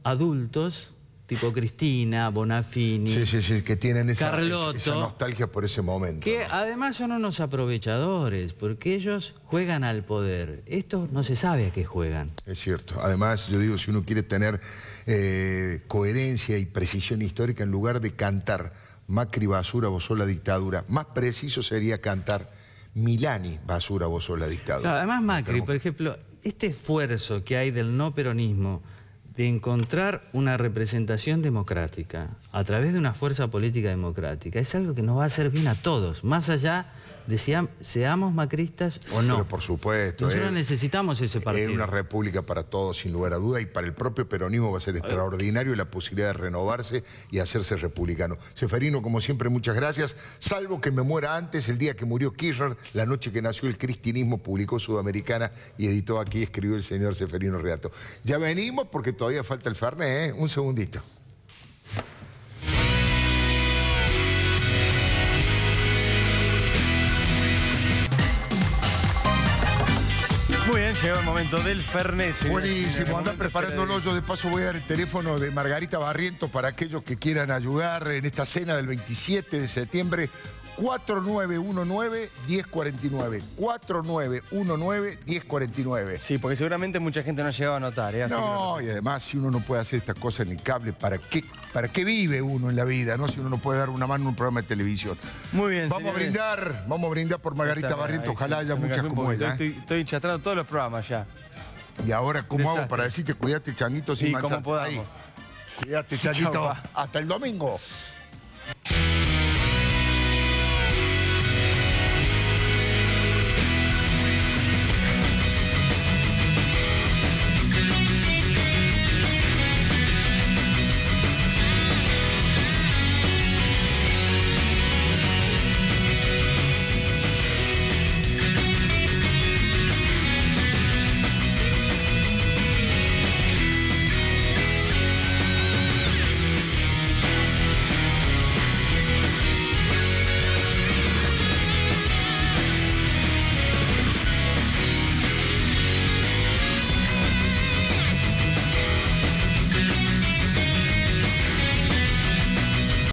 adultos tipo Cristina, Bonafini, que tienen esa Carlotto, nostalgia por ese momento. Que además son unos aprovechadores, porque ellos juegan al poder. Estos no se sabe a qué juegan. Es cierto. Además, yo digo, si uno quiere tener coherencia y precisión histórica, en lugar de cantar Macri basura, vos sos la dictadura, más preciso sería cantar Milani basura, vos sos la dictadura. Claro, además Macri, por ejemplo, este esfuerzo que hay del no peronismo de encontrar una representación democrática a través de una fuerza política democrática es algo que nos va a hacer bien a todos, más allá seamos macristas o no. Pero por supuesto. Nosotros necesitamos ese partido. Es una república para todos, sin lugar a duda, y para el propio peronismo va a ser extraordinario la posibilidad de renovarse y hacerse republicano. Seferino, como siempre, muchas gracias. Salvo que me muera antes, el día que murió Kirchner, la noche que nació el cristianismo, publicó Sudamericana y editó aquí, escribió el señor Seferino Reato. Ya venimos porque todavía falta el Fernet, ¿eh? Un segundito. Muy bien, llegó el momento del Fernet. Buenísimo, anda preparándolo. Yo de paso voy a dar el teléfono de Margarita Barrientos para aquellos que quieran ayudar en esta cena del 27 de septiembre. 4919-1049. 4919-1049. Sí, porque seguramente mucha gente no ha llegado a anotar. Así no, y además si uno no puede hacer estas cosas en el cable, ¿para qué vive uno en la vida? ¿No? Si uno no puede dar una mano en un programa de televisión. Muy bien, vamos a brindar por Margarita Barrientos. Ojalá haya muchas como ella. Estoy chatrando todos los programas ya. Y ahora, ¿cómo hago para decirte cuídate, Changuito, sin manchar? Como podamos. Cuídate, Changuito. Hasta el domingo.